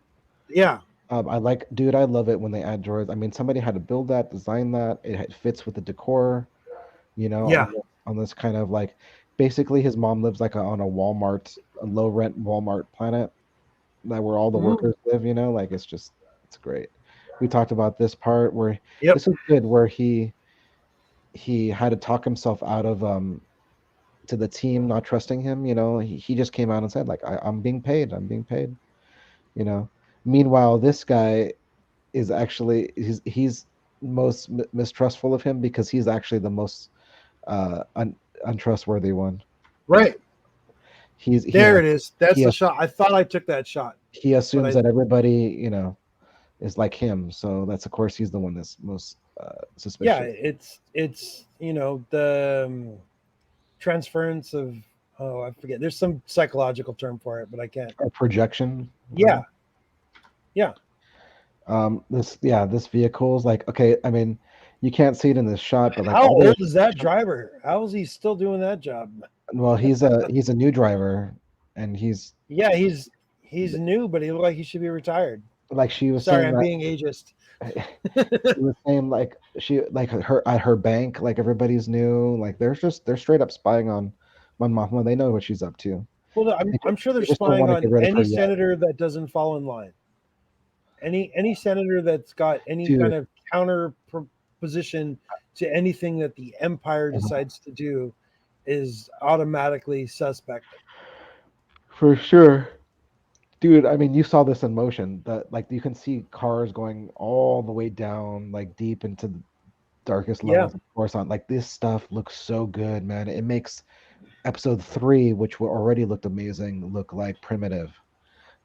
Yeah, I like, dude. I love it when they add droids. I mean, somebody had to build that, design that. It fits with the decor. yeah. On this kind of like, basically, his mom lives like on a Walmart, a low rent Walmart planet, that where all the Mhm. workers live. Like it's great. We talked about this part where Yep. this was good, where he had to talk himself out of to the team not trusting him. He just came out and said like, I'm being paid. I'm being paid. You know. Meanwhile, this guy is actually he's most mistrustful of him because he's actually the most untrustworthy one. Right. He's There it is. That's he the shot. I thought I took that shot, he but assumes I that everybody is like him. So that's of course he's the one that's most yeah, suspicious. it's the transference of, oh, I forget. There's some psychological term for it, but I can't. Or projection. Yeah. Yeah. This vehicle is like, okay. I mean, you can't see it in this shot, but like How all the old is that driver? How is he still doing that job? well, he's a new driver, and he's Yeah, he's new, but he looked like he should be retired. like she was Sorry, saying I'm that being ageist. she was saying like she like her at her bank, like everybody's new, like they're straight up spying on Mon Mothma. They know what she's up to. Well, They I'm sure they're just don't spying want to on get rid of her any yet, senator that doesn't fall in line. Any senator that's got any kind dude. of counter position to anything that the empire uh, decides to do is automatically suspect. For sure, dude. I mean, you saw this in motion. That like you can see cars going all the way down, like deep into darkest Yeah, levels of Coruscant. Like this stuff looks so good, man. It makes episode 3, which already looked amazing, look like primitive.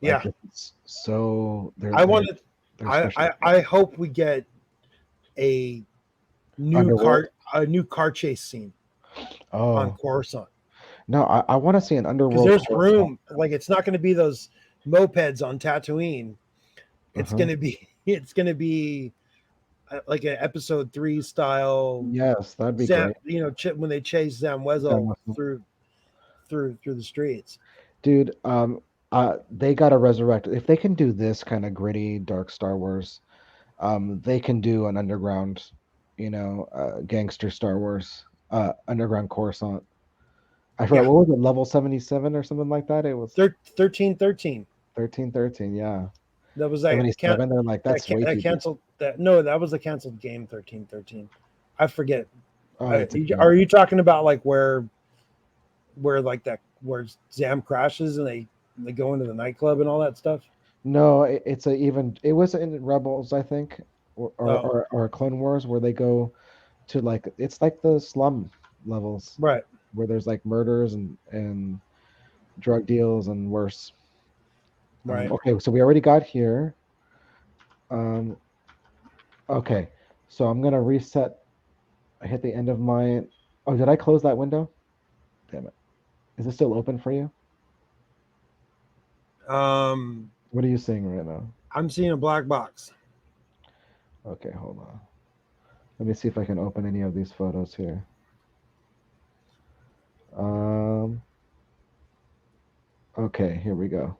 Like yeah. this is so I wanted. they're special I effects. hope we get a Underworld. new car chase scene on Oh Coruscant, no, I want to see an because underworld there's Coruscant. room. Like it's not going to be those mopeds on Tatooine. It's Uh-huh. going to be it's going to be like an episode 3 style. Yes, that'd be Zam, great. when they chase Zam That Wesell must- through the streets. Dude, they gotta resurrect. If they can do this kind of gritty, dark Star Wars, they can do an underground, gangster Star Wars, underground Coruscant. I forgot Yeah, what was it, level 77 or something like that. It was 1313. 1313. Yeah, That was like 77. They're like that's way that too deep. canceled that. No, that was a canceled game. 1313. I forget. Oh, it's a Are game. you talking about like where like that where Zam crashes and they go into the nightclub and all that stuff? No, it's a even. It was in Rebels, I think, Oh, or Clone Wars, where they go to like it's like the slum levels right, where there's like murders and drug deals and worse. right. Okay, so we already got here. Um, okay, so I'm gonna reset. I hit the end of my. Oh, did I close that window? Damn it! Is it still open for you? Um, What are you seeing right now? I'm seeing a black box. Okay, hold on. Let me see if I can open any of these photos here. Um, okay, here we go.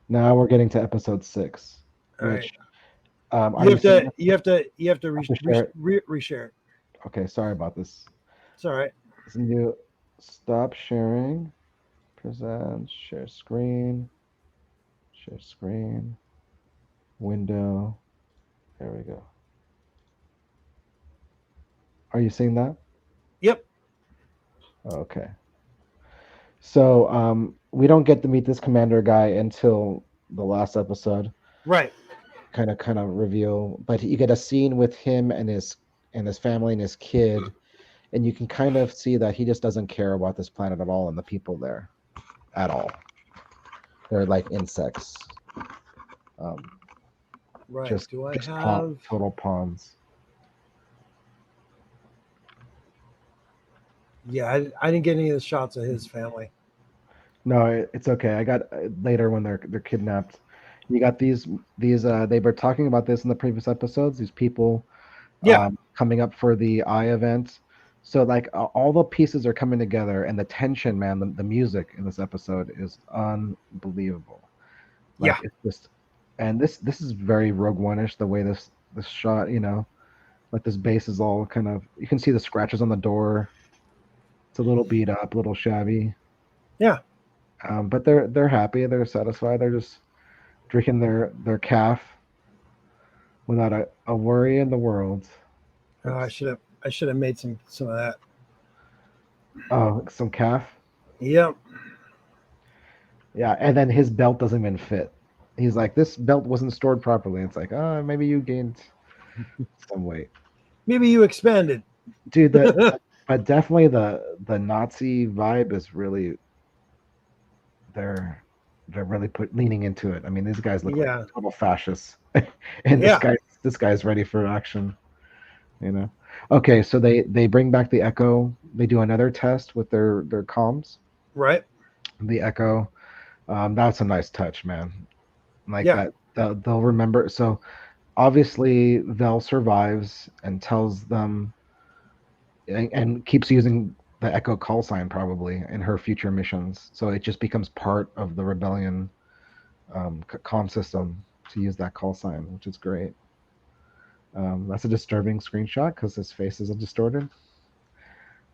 Now we're getting to episode 6, All right, which are you seeing this? you have to I have to share it. reshare it. Okay, sorry about this. It's all right. So you stop sharing, present, share screen, window. There we go. Are you seeing that? Yep. Okay. So we don't get to meet this commander guy until the last episode. Right. Kind of reveal, but you get a scene with him and his family and his kid, and you can kind of see that he just doesn't care about this planet at all and the people there at all. They're like insects, um, Right. just Do I just pawn, have? total pawns. Yeah, I didn't get any of the shots of his family. No, it's okay. I got later when they're kidnapped. You got these. They were talking about this in the previous episodes. These people Yeah. coming up for the eye event. So like all the pieces are coming together, and the tension, man, the music in this episode is unbelievable. Like Yeah. it's just, and this is very Rogue One-ish the way this shot. Like this base is all kind of. You can see the scratches on the door. It's a little beat up, a little shabby. Yeah. But they're happy. They're satisfied. They're just drinking their calf without a worry in the world. Oops. I should have made some of that. Oh, some calf. Yep. Yeah, and then his belt doesn't even fit. He's like, this belt wasn't stored properly. It's like, oh, maybe you gained some weight, Maybe you expanded. dude. But definitely the Nazi vibe is really they're they're really leaning into it. I mean, these guys look like Yeah. total fascists, and Yeah. this guy's ready for action. You know. Okay, so they bring back the Echo. They do another test with their comms. Right. The Echo. That's a nice touch, man. Like Yeah. that. They'll remember. So obviously, Vel survives and tells them and keeps using the Echo call sign probably in her future missions. So it just becomes part of the rebellion comm system to use that call sign, which is great. That's a disturbing screenshot because his face is distorted.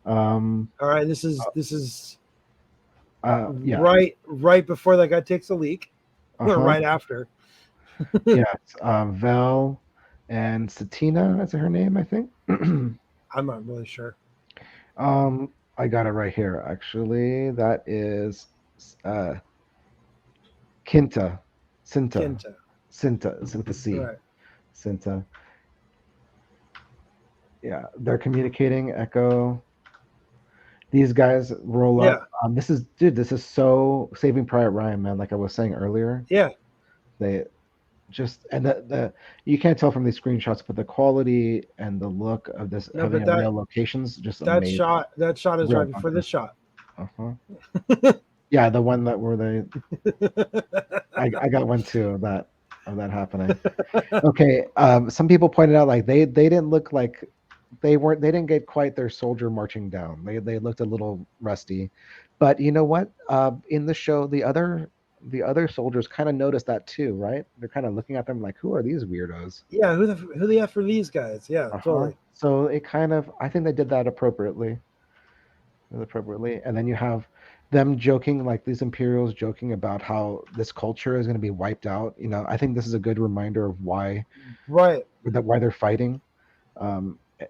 Um, All right. This is yeah, right before that guy takes a leak, or uh-huh. right after. Yes, Vel and Satina, is her name, I think. I'm not really sure. I got it right here, actually. That is uh, Kinta, Cinta, Kenta. Cinta, is with the C, Right. Cinta. Yeah, they're communicating. Echo. These guys roll Yeah, up. This is dude. This is so Saving Private Ryan, man. Like I was saying earlier, yeah. they just and the you can't tell from these screenshots, but the quality and the look of this No, having but a real locations just amazing. that shot is Real right before bunker. this shot. Uh-huh. Yeah, the one that where they I got one too of that happening. Okay, some people pointed out like they didn't look like they didn't get quite their soldier marching down. They looked a little rusty, but you know what? In the show, the other soldiers kind of noticed that too, right? They're kind of looking at them like, who are these weirdos? Yeah, who the f are these guys? Yeah, Uh huh. totally. So it kind of I think they did that appropriately, and then you have them joking like these Imperials joking about how this culture is going to be wiped out. You know, I think this is a good reminder of Right, why they're fighting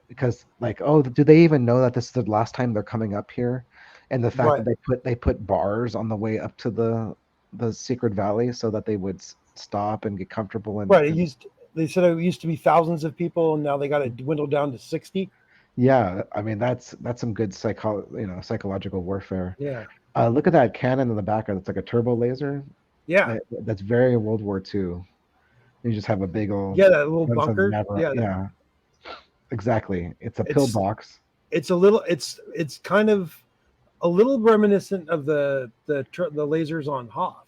because like oh do they even know that this is the last time they're coming up here and the fact that right, they put bars on the way up to the secret valley so that they would stop and get comfortable right. and They said it used to be thousands of people, and now they got it dwindled down to 60. yeah I mean that's some good psychological warfare. Yeah, Look at that cannon in the background. It's like a turbo laser. yeah, That's very World War II. You just have a big old yeah. That little Bunsen bunker. never Yeah, yeah exactly it's a it's pillbox. it's a little. It's kind of a little reminiscent of the lasers on Hoth.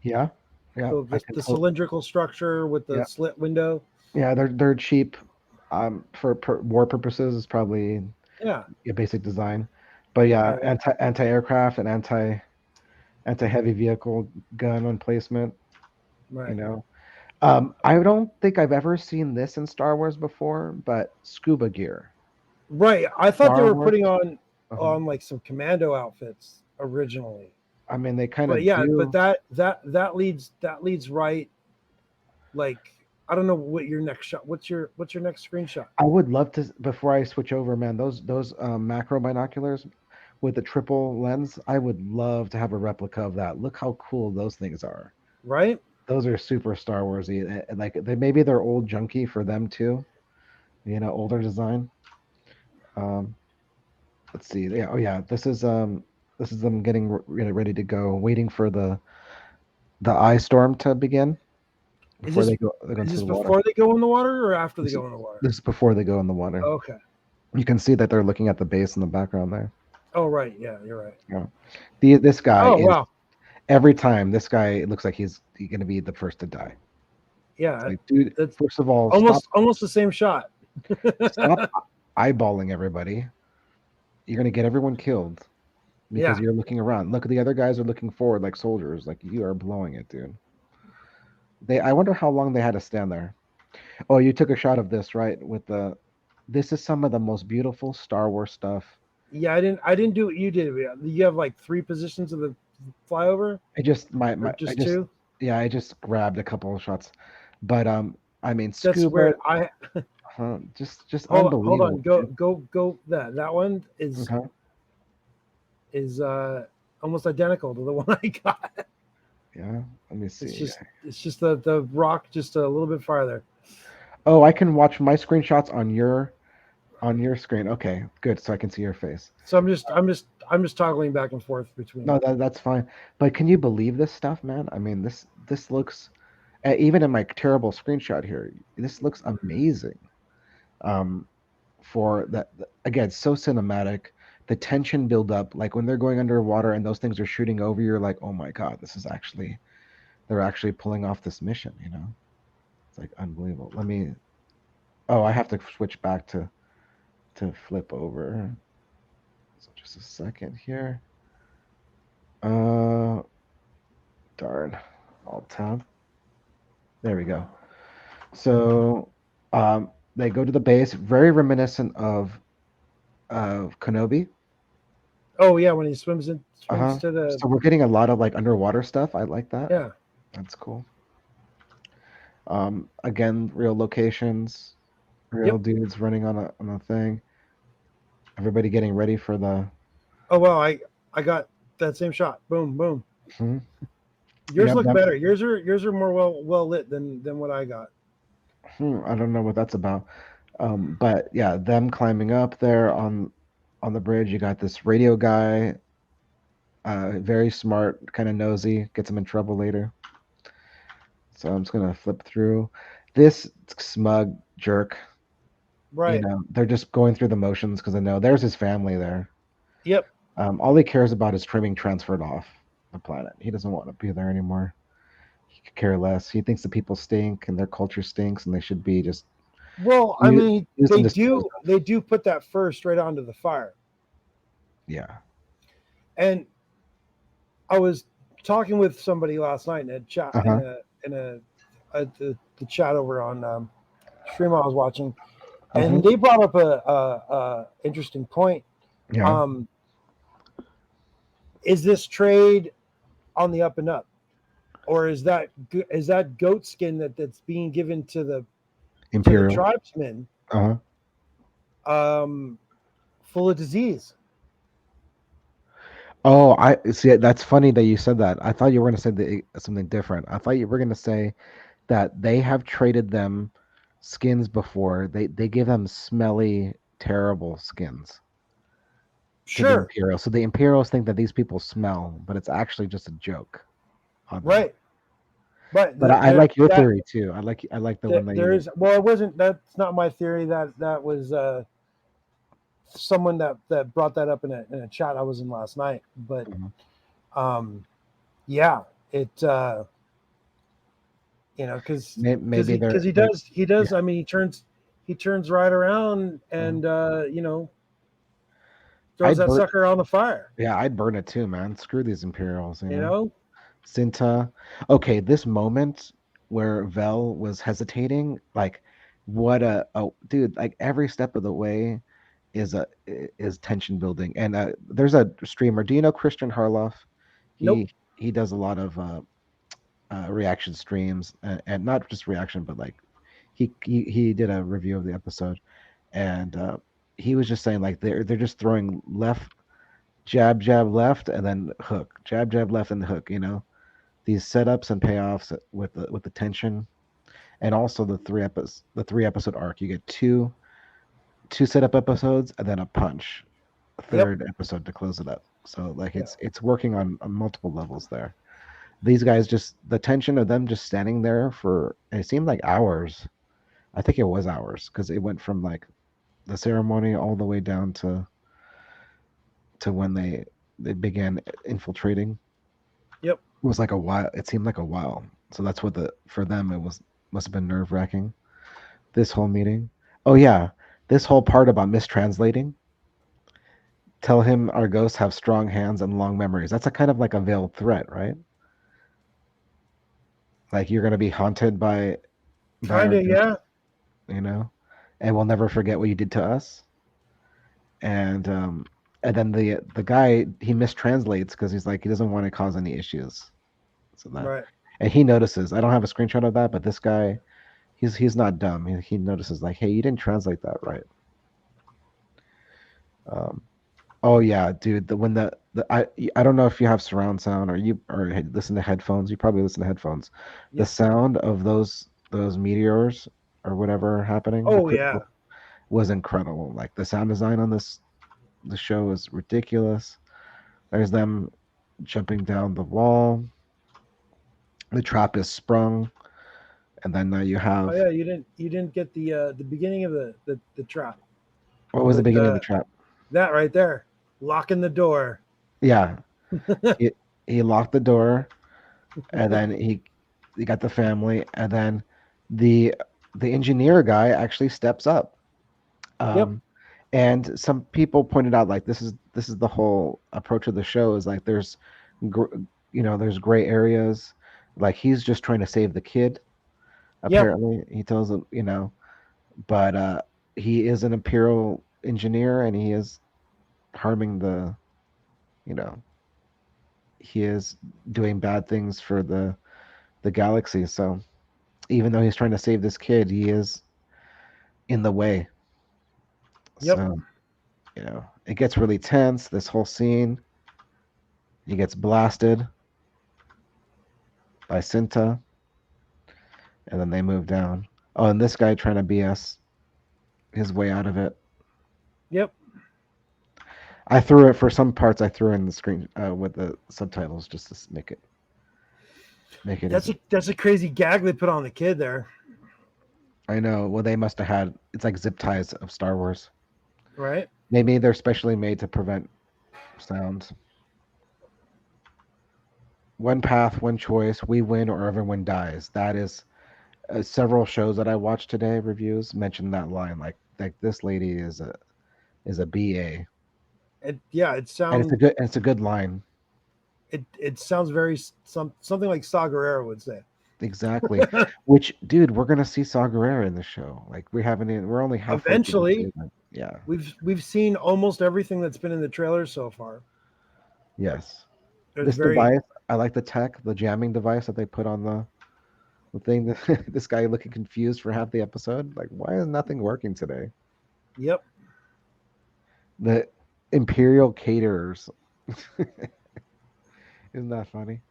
Yeah, yeah, I can The totally. cylindrical structure with the Yeah, slit window. yeah, they're cheap. For war purposes, it's probably Yeah, a basic design, but yeah, right, anti aircraft and anti heavy vehicle gun emplacement. You right, know, I don't think I've ever seen this in Star Wars before, but scuba gear. right. I thought they Star were Wars. putting Uh-huh. on like some commando outfits originally. I mean, they kind But of yeah, but do. that leads right, like, I don't know what your next shot. What's your next screenshot? I would love to before I switch over, man. Those macro binoculars with the triple lens. I would love to have a replica of that. Look how cool those things are. Right? Those are super Star Warsy. And like they maybe they're old junky for them too. You know, older design. Um, let's see. Yeah, oh yeah. This is them getting ready to go, waiting for the ice storm to begin Is before they go is into this the water. before they go in the water or after they This is go in the water? this is before they go in the water. Okay. You can see that they're looking at the base in the background there. Oh right, yeah, you're right. Yeah. This guy Oh is wow, every time this guy it looks like he's gonna be the first to die. It's yeah, like, dude, that's first of all, stop almost the same shot. stop eyeballing everybody. You're gonna get everyone killed because Yeah. you're looking around. Look, the other guys are looking forward like soldiers. Like you are blowing it, dude. I wonder how long they had to stand there. Oh, you took a shot of this, right? With the this is some of the most beautiful Star Wars stuff. Yeah, I didn't do what you did. You have like three positions of the flyover I just or I just just two? yeah, I just grabbed a couple of shots. But I mean That's scuba weird. I just hold unbelievable, on. dude. Go that one Okay. is almost identical to the one I got. Yeah. Let me see. It's just the rock just a little bit farther. Oh, I can watch my screenshots on your screen. Okay, good. So I can see your face. So I'm just toggling back and forth between. No, that's fine. But can you believe this stuff, man? I mean, this looks even in my terrible screenshot here, this looks amazing. Um, for that again, so cinematic. The tension build up, like when they're going underwater and those things are shooting over, you're like, oh my god, this is actually they're actually pulling off this mission. You know, it's like unbelievable. Let me. Oh, I have to switch back to flip over. So just a second here. Uh, darn. Alt tab. There we go. So, they go to the base, very reminiscent of Kenobi. Oh yeah, when he swims Uh-huh. to the So we're getting a lot of like underwater stuff. I like that. yeah. That's cool. Again, real locations, real Yep. dudes running on a thing. Everybody getting ready for the. Oh well, I got that same shot. Boom, boom. Mhm. Yours Yep. look That, better. Yours are more well lit than what I got. I don't know what that's about. But yeah, them climbing up there on the bridge. You got this radio guy, very smart, kind of nosy, gets him in trouble later. So I'm just gonna flip through. This smug jerk, Right. they're just going through the motions because they know there's his family there. Yep. All he cares about is trimming transferred off the planet. He doesn't want to be there anymore. He could care less. He thinks the people stink and their culture stinks and they should be just Well, I used, mean, used and disposed of. they do put that fur straight onto the fire. Yeah. And I was talking with somebody last night in a chat Uh-huh. in the chat over on stream I was watching, Hmm. and they brought up a interesting point. Yeah. Um, is this trade on the up and up, or is that goat skin that's being given to the Imperial. tribesmen Uh-huh. um, full of disease? Oh, I see. That's funny that you said that. I thought you were going to say something different. I thought you were going to say that they have traded them skins before. They give them smelly, terrible skins to the Sure, Imperials. So the Imperials think that these people smell, but it's actually just a joke on them. right. But But I like your theory too. I like the one that you. there's well, it wasn't that's not my theory. That was someone that brought that up in a chat I was in last night. But Mhm. um, yeah, it Maybe because they're he yeah. does. I mean, he turns right around uh, and throws I'd that burn. sucker on the fire. Yeah, I'd burn it too, man. Screw these Imperials. You know, Cinta. Okay, this moment where Vel was hesitating, like what a dude, like every step of the way is tension building. And there's a streamer. Do you know Christian Harloff? nope, He does a lot of reaction streams and not just reaction, but like he did a review of the episode and he was just saying like they're just throwing left jab jab left and then hook jab jab left and hook, these setups and payoffs with the tension and also the 3 episode arc. You get two setup episodes and then a punch, a yep, third episode to close it up. So like yeah, it's working on multiple levels there. These guys just the tension of them just standing there for it seemed like hours. I think it was hours because it went from like the ceremony all the way down to when they began infiltrating. yep, It was like a while. It seemed like a while. So that's what the for them it was must have been nerve wracking. This whole meeting. Oh yeah, this whole part about mistranslating. Tell him our ghosts have strong hands and long memories. That's a kind of like a veiled threat, right? Like you're gonna be haunted by kind our of, yeah, ghosts, and we'll never forget what you did to us. And then the guy he mistranslates because he's like he doesn't want to cause any issues. So that right, and he notices. I don't have a screenshot of that, but this guy he's not dumb. He notices like, hey, you didn't translate that right. Um, oh yeah, dude. I don't know if you have surround sound or listen to headphones. You probably listen to headphones. The yep, sound of those meteors or whatever happening, the oh crystal yeah, was incredible. Like the sound design on the show is ridiculous. There's them jumping down the wall. The trap is sprung, and then now you oh have yeah. You didn't get the beginning of the trap what was the with beginning of the trap? that right there, locking the door. Yeah, he he locked the door, and then he got the family, and then the the engineer guy actually steps up. Yep, Um, and some people pointed out like this is the whole approach of the show is like gr- there's gray areas. Like he's just trying to save the kid. yep, Apparently, he tells him, but he is an imperial engineer and he is harming you know, he is doing bad things for the galaxy. So even though he's trying to save this kid, he is in the way. yep, So, it gets really tense, this whole scene. He gets blasted by Cinta, and then they move down. Oh, and this guy trying to BS. his way out of it. Yep. I threw it for some parts. I threw in the screen with the subtitles just to make it as. That's a crazy gag they put on the kid there. I know. Well, they must have had. It's like zip ties of Star Wars. Right? Maybe they're specially made to prevent sounds. One path, one choice. We win or everyone dies. That is several shows that I watched today. Reviews mentioned that line. Like this lady is a BA, and it's a good line. It sounds very something like Saw Gerrera would say. Exactly. Which, dude, we're gonna see Saw Gerrera in the show. Like we haven't even. We're only halfway through the Eventually, season. Yeah. we've seen almost everything that's been in the trailers so far. Yes. There's This very device, I like the tech, the jamming device that they put on the thing. That this guy looking confused for half the episode. Like, why is nothing working today? yep. The Imperial caterers. Isn't that funny?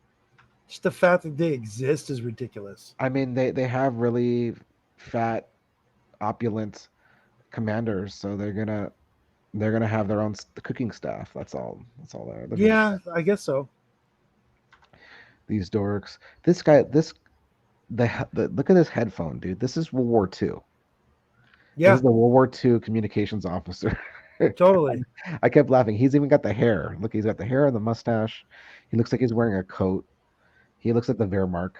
Just the fact that they exist is ridiculous. I mean, they have really fat, opulent commanders, so they're gonna have their own cooking staff. That's all. That's all they're gonna. Yeah, I guess so. These dorks. This guy. The look at this headphone, dude. This is World War II. This Yeah, is the World War II communications officer. totally. I kept laughing. He's even got the hair. Look, he's got the hair and the mustache. He looks like he's wearing a coat. He looks like the Wehrmacht.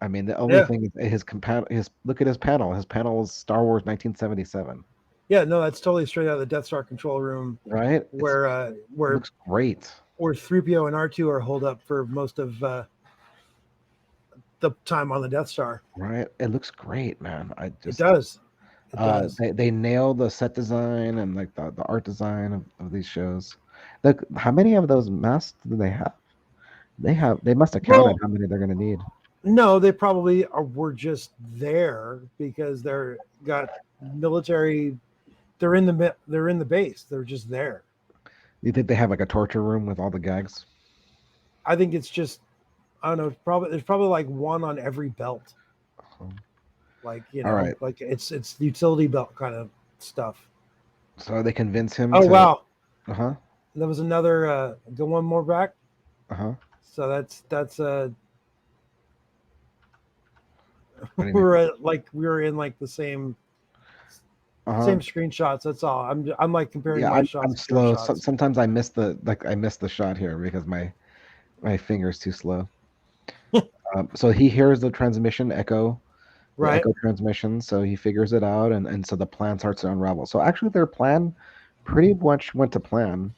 I mean, the only Yeah. thing is his look at his panel. His panel is Star Wars 1977, Yeah, no, that's totally straight out of the Death Star control room right? It where looks great. 3PO and R2 are holed up for most of the time on the Death Star. Right? It looks great, man. I It just does. It does. they nail the set design and like the art design of these shows. Look, how many of those masks do they have? They must have counted Well, how many they're gonna need. no, they probably were just there because they're got military. They're in the base. They're just there. You think they have like a torture room with all the gags? I think it's just I don't know. Probably there's probably like one on every belt. Um, Like All right. like it's utility belt kind of stuff. So they convince him Oh to. wow, Uh huh. there was another. Go one more back. Uh huh. So that's What do you we mean? were we were in like the Uh huh. same screenshots. That's all. I'm like comparing Yeah, my I'm shots to your slow. shots. Sometimes I miss the shot here because my finger's too slow. So he hears the transmission echo, the Right. echo transmission. So he figures it out, and so the plan starts to unravel. So actually, their plan pretty much went to plan.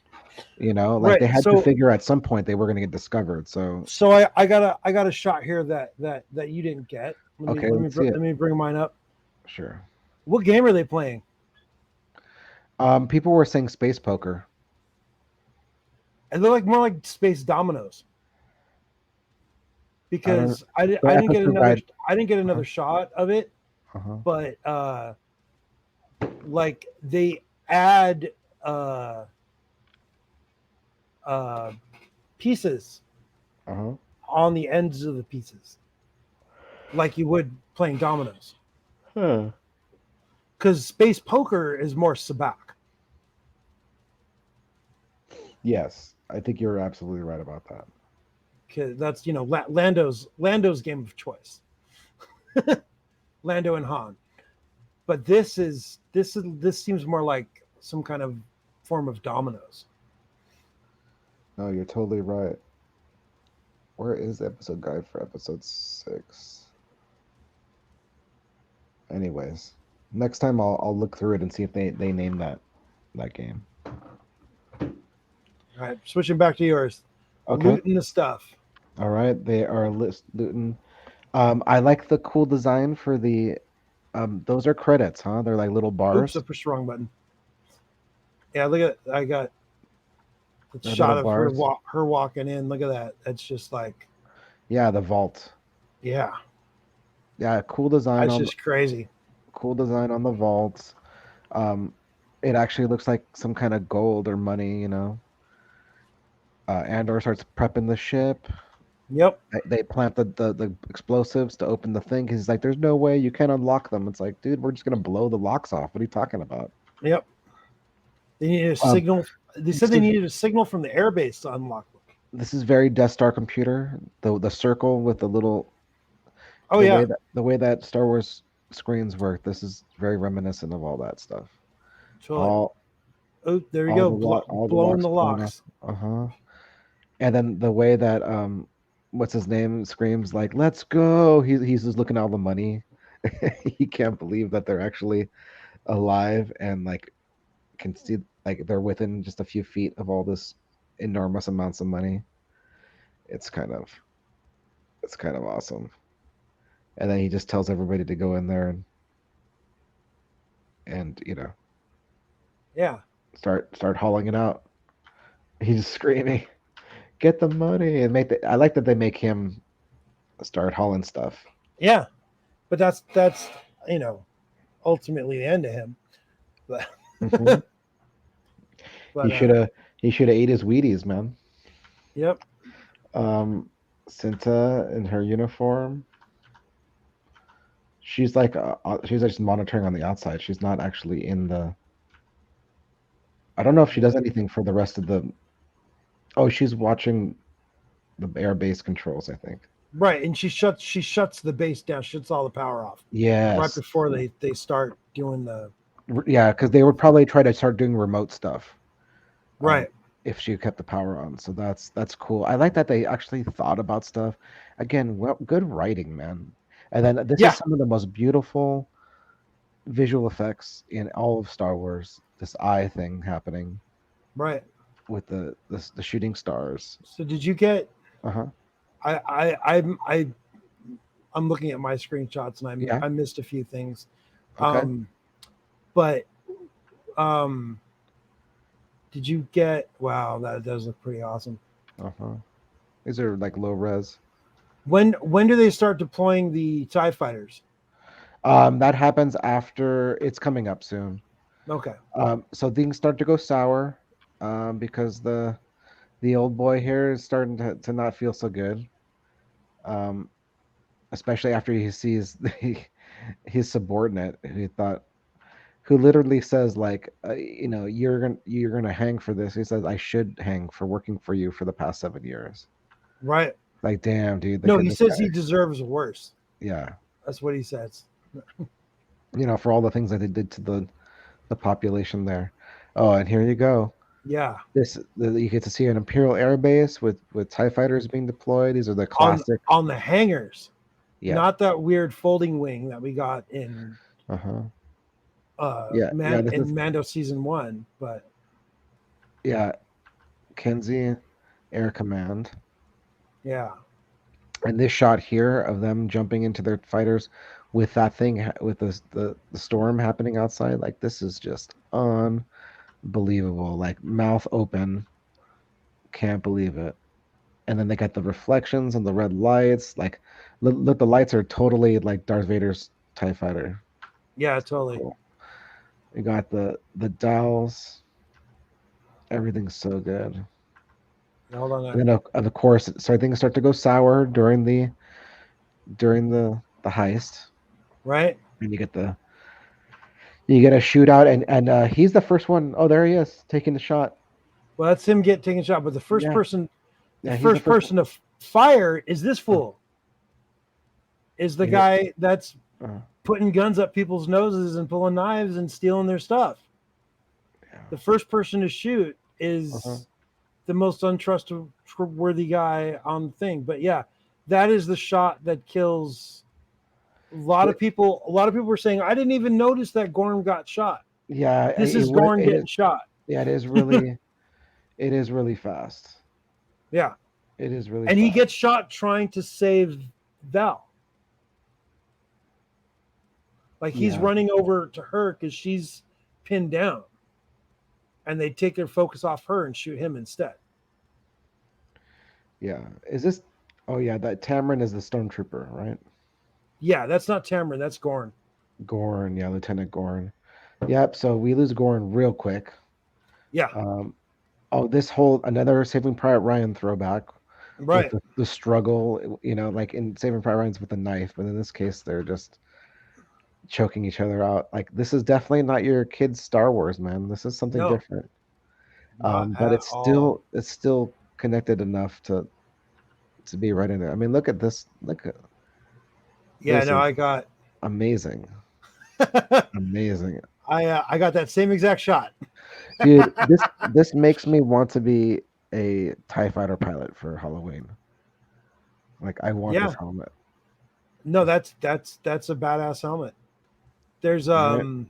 You know, like Right. they had to figure at some point they were going to get discovered. So So I got a shot here that you didn't get. okay, let's see it. Let me bring mine up. Sure. What game are they playing? People were saying space poker. And they're like more like space dominoes I don't. because The episode guide. I didn't get Uh-huh. another shot of it, Uh-huh. but like they add uh uh pieces Uh-huh. on the ends of the pieces like you would playing dominoes Huh. because space poker is more sabacc. Yes, I think you're absolutely right about that. Because that's Lando's game of choice. Lando and Han. But this seems more like some kind of form of dominoes. No, you're totally right. Where is the episode guide for episode 6? Anyways, next time I'll look through it and see if they name that game. All right, switching back to yours. Okay. Looting the stuff. All right. They are looting. I like the cool design for the. Those are credits, huh? They're like little Oops, bars. I pushed the wrong button. Yeah, look at I got the They're shot little of her bars. her walking in. Look at that. That's just like Yeah, the vault. yeah, Yeah, that's just crazy. cool design on the vault. Um, it actually looks like some kind of gold or money. Andor starts prepping the ship. Yep. They plant the explosives to open the thing. He's like, "There's no way you can unlock them." It's like, dude, we're just gonna blow the locks off. What are you talking about? Yep. They needed a Um, signal. They said this they is needed a signal from the airbase to unlock them. this is very Death Star computer. The circle with the little Oh yeah. the way that Star Wars screens work. This is very reminiscent of all that stuff. Totally. All Oh, there you go. all the Blowing locks the blown off. locks. Uh-huh. And then the way that what's his name screams like, "Let's go!" He's just looking at all the money. He can't believe that they're actually alive and like can see like they're within just a few feet of all this enormous amounts of money. It's kind of it's kind of awesome. And then he just tells everybody to go in there and Yeah. start hauling it out. He's screaming, "Get the money!" And I like that they make him start hauling stuff. Yeah. But that's you know ultimately the end of him. But Hmm. He but should have he should have ate his Wheaties, man. yep. Um, Cinta in her uniform, she's just monitoring on the outside. She's not actually in the. I don't know if she does Yeah. anything for the rest of the. Oh, she's watching the air base controls, I think. Right, and she shuts the base down, shuts all the power off right Yes. before they start doing the Yeah, because they would probably try to start doing remote stuff um, right. if she kept the power on. So that's cool. I like that they actually thought about stuff. Again, well, good writing, man. And then this is Yeah, some of the most beautiful visual effects in all of Star Wars. This eye thing happening right. with the shooting stars. So did you get? Uh huh. I'm looking at my screenshots and Yeah. I missed a few things, Okay. um, but um, did you get? Wow, that does look pretty awesome. Uh huh. These are like low res. When do they start deploying the Tie fighters? That happens after it's coming up soon. Okay, So things start to go sour, because the old boy here is starting to not feel so good. Um, Especially after he sees his subordinate who he thought who literally says like, you're gonna hang for this. He says, I should hang for working for you for the past 7 years. right. Like, damn, dude, No, he this says guy, he deserves worse. yeah, That's what he says. for all the things that they did to the population there. Oh, and here you go. Yeah, You get to see an Imperial Air Base with TIE fighters being deployed. These are the on classic. on the hangars, Yeah. not that weird folding wing that we got Uh-huh. Yeah. This is, in Mando season 1, but yeah, Kenzie Air Command. yeah, And this shot here of them jumping into their fighters with that thing with the storm happening outside, like this is just unbelievable. Like mouth open, can't believe it. And then they got the reflections and the red lights. Like, look, the lights are totally like Darth Vader's TIE fighter. yeah, totally. Cool. We got the dials. Everything's so good. Hold on, And then of course, so things start to go sour during the heist, right? and you get a shootout, and he's the first one. Oh, there he is taking the shot. Well, that's him taking a shot, but Yeah, the yeah, he's the first first one. person to fire is this Uh, fool. Is the yeah, guy that's uh, putting guns up people's noses and pulling knives and stealing their stuff. yeah, The first person to shoot uh-huh. is the most untrustworthy guy on the thing. But yeah, that is the shot that kills a lot of people. A lot of people were saying, I didn't even notice that Gorm got shot. Yeah, This is Gorn it is. getting shot. Yeah, it is really fast. Yeah. It is really And he fast. gets shot trying to save Val. Like he's Yeah, running over to her because she's pinned down. And they take their focus off her and shoot him instead. yeah. Is this? Oh yeah, that Tamron is the stormtrooper, right? Yeah, that's not Tamron, that's Gorn. Gorn, yeah, Lieutenant Gorn. Yep. So we lose Gorn real quick. Yeah. Um, oh, this whole another Saving Private Ryan throwback Right. the struggle, like in Saving Private Ryan's with a knife, but in this case, they're just choking each other out. Like this is definitely not your kid's Star Wars, man. This is something No, different. not But at all. it's still connected enough to be right in there. I mean, look at this. Look at Yeah, this no, is I got amazing, I amazing, I got that same exact shot. dude. This makes me want to be a TIE fighter pilot for Halloween. Like I want this Yeah. helmet. No, that's a badass helmet. There's All right.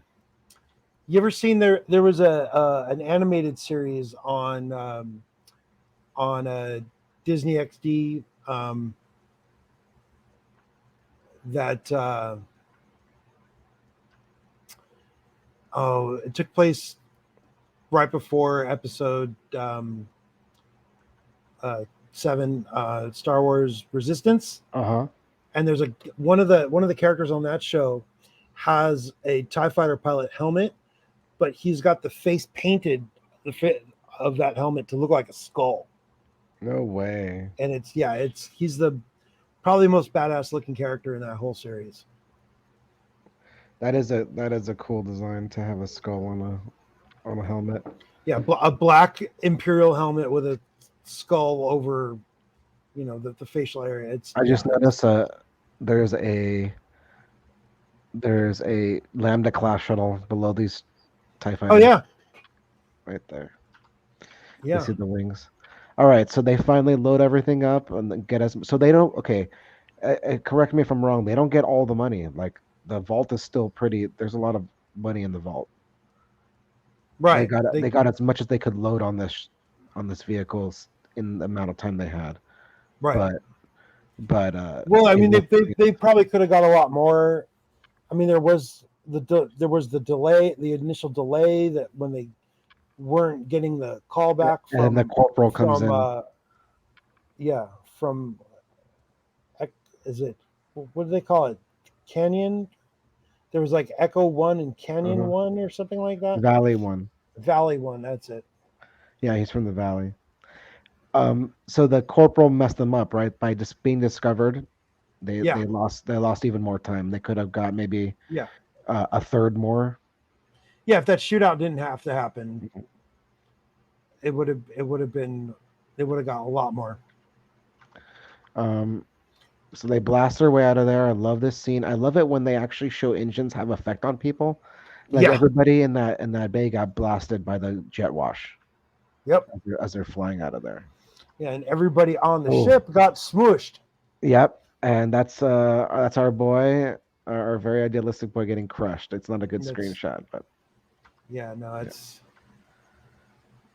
you ever seen there was a an animated series on Disney XD that oh, it took place right before episode 7, Star Wars Resistance. Uh huh. And there's a one of the characters on that show has a TIE fighter pilot helmet, but he's got the face painted the fit of that helmet to look like a skull. No way. And it's he's the probably most badass looking character in that whole series. That is a cool design to have a skull on a helmet. Yeah, a black Imperial helmet with a skull over, the facial area. I just noticed there's a there's a Lambda class shuttle below these TIE oh fighters yeah, right there. You yeah, see the wings. All right, so they finally load everything up and then get us. So they don't. Okay, correct me if I'm wrong. They don't get all the money. Like the vault is still pretty. There's a lot of money in the vault. They right. got They they got as much as they could load on this vehicles in the amount of time they had. right. But but Well, I it mean, was they probably could have got a lot more. I mean, there was the delay, the initial delay that when they weren't getting the call back and then the corporal comes from in. yeah from is it what do they call it, Canyon? There was like Echo 1 and Canyon Uh-huh. 1 or something like that. Valley one. Valley 1, that's it. Yeah, he's from the valley. So the corporal messed them up, right? By just being discovered, Yeah, they lost even more time. They could have got maybe yeah, a third more. yeah. If that shootout didn't have to happen, it would have been they would have got a lot more. Um, so they blast their way out of there. I love this scene. I love it when they actually show engines have effect on people. Like Yeah, everybody in that bay got blasted by the jet wash yep, as they're flying out of there. yeah, and everybody on the Oh, ship got smooshed. yep. And that's our boy, our very idealistic boy getting crushed. It's not a good That's screenshot, but yeah, no, yeah. it's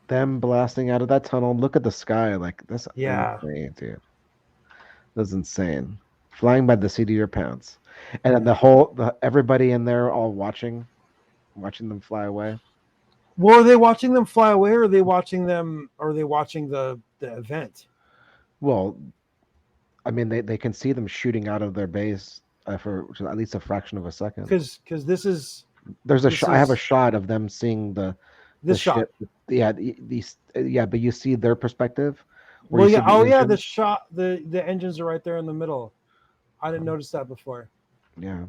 Them blasting out of that tunnel. Look at the sky. Like that's yeah, insane, dude. That's insane. Flying by the seat of your pants, and then yeah. everybody in there all watching them fly away. Well, are they watching them fly away, or are they watching them? Or are they watching the event? Well, I mean, they can see them shooting out of their base for at least a fraction of a second. Because There's this I have a is shot of them seeing the this shot. ship. Yeah, these yeah, but you see their perspective, where Well, you see yeah. the Oh, yeah. The engines. shot. The engines are right there in the middle. I didn't notice that before. Yeah,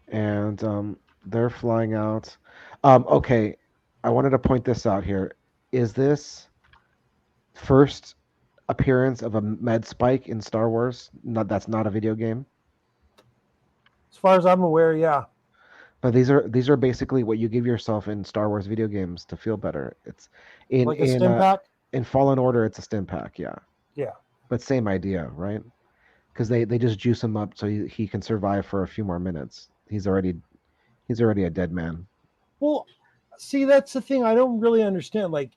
and they're flying out. Okay, I wanted to point this out here. Is this first appearance of a med spike in Star Wars? Not that's not a video game, As far as I'm aware, yeah. but these are basically what you give yourself in Star Wars video games to feel better. It's in Like a in stim uh, pack. in Fallen Order, it's a stim pack, yeah, Yeah. but same idea, right? Because they just juice him up so he can survive for a few more minutes. He's already a dead man. Well, see, that's the thing I don't really understand. Like,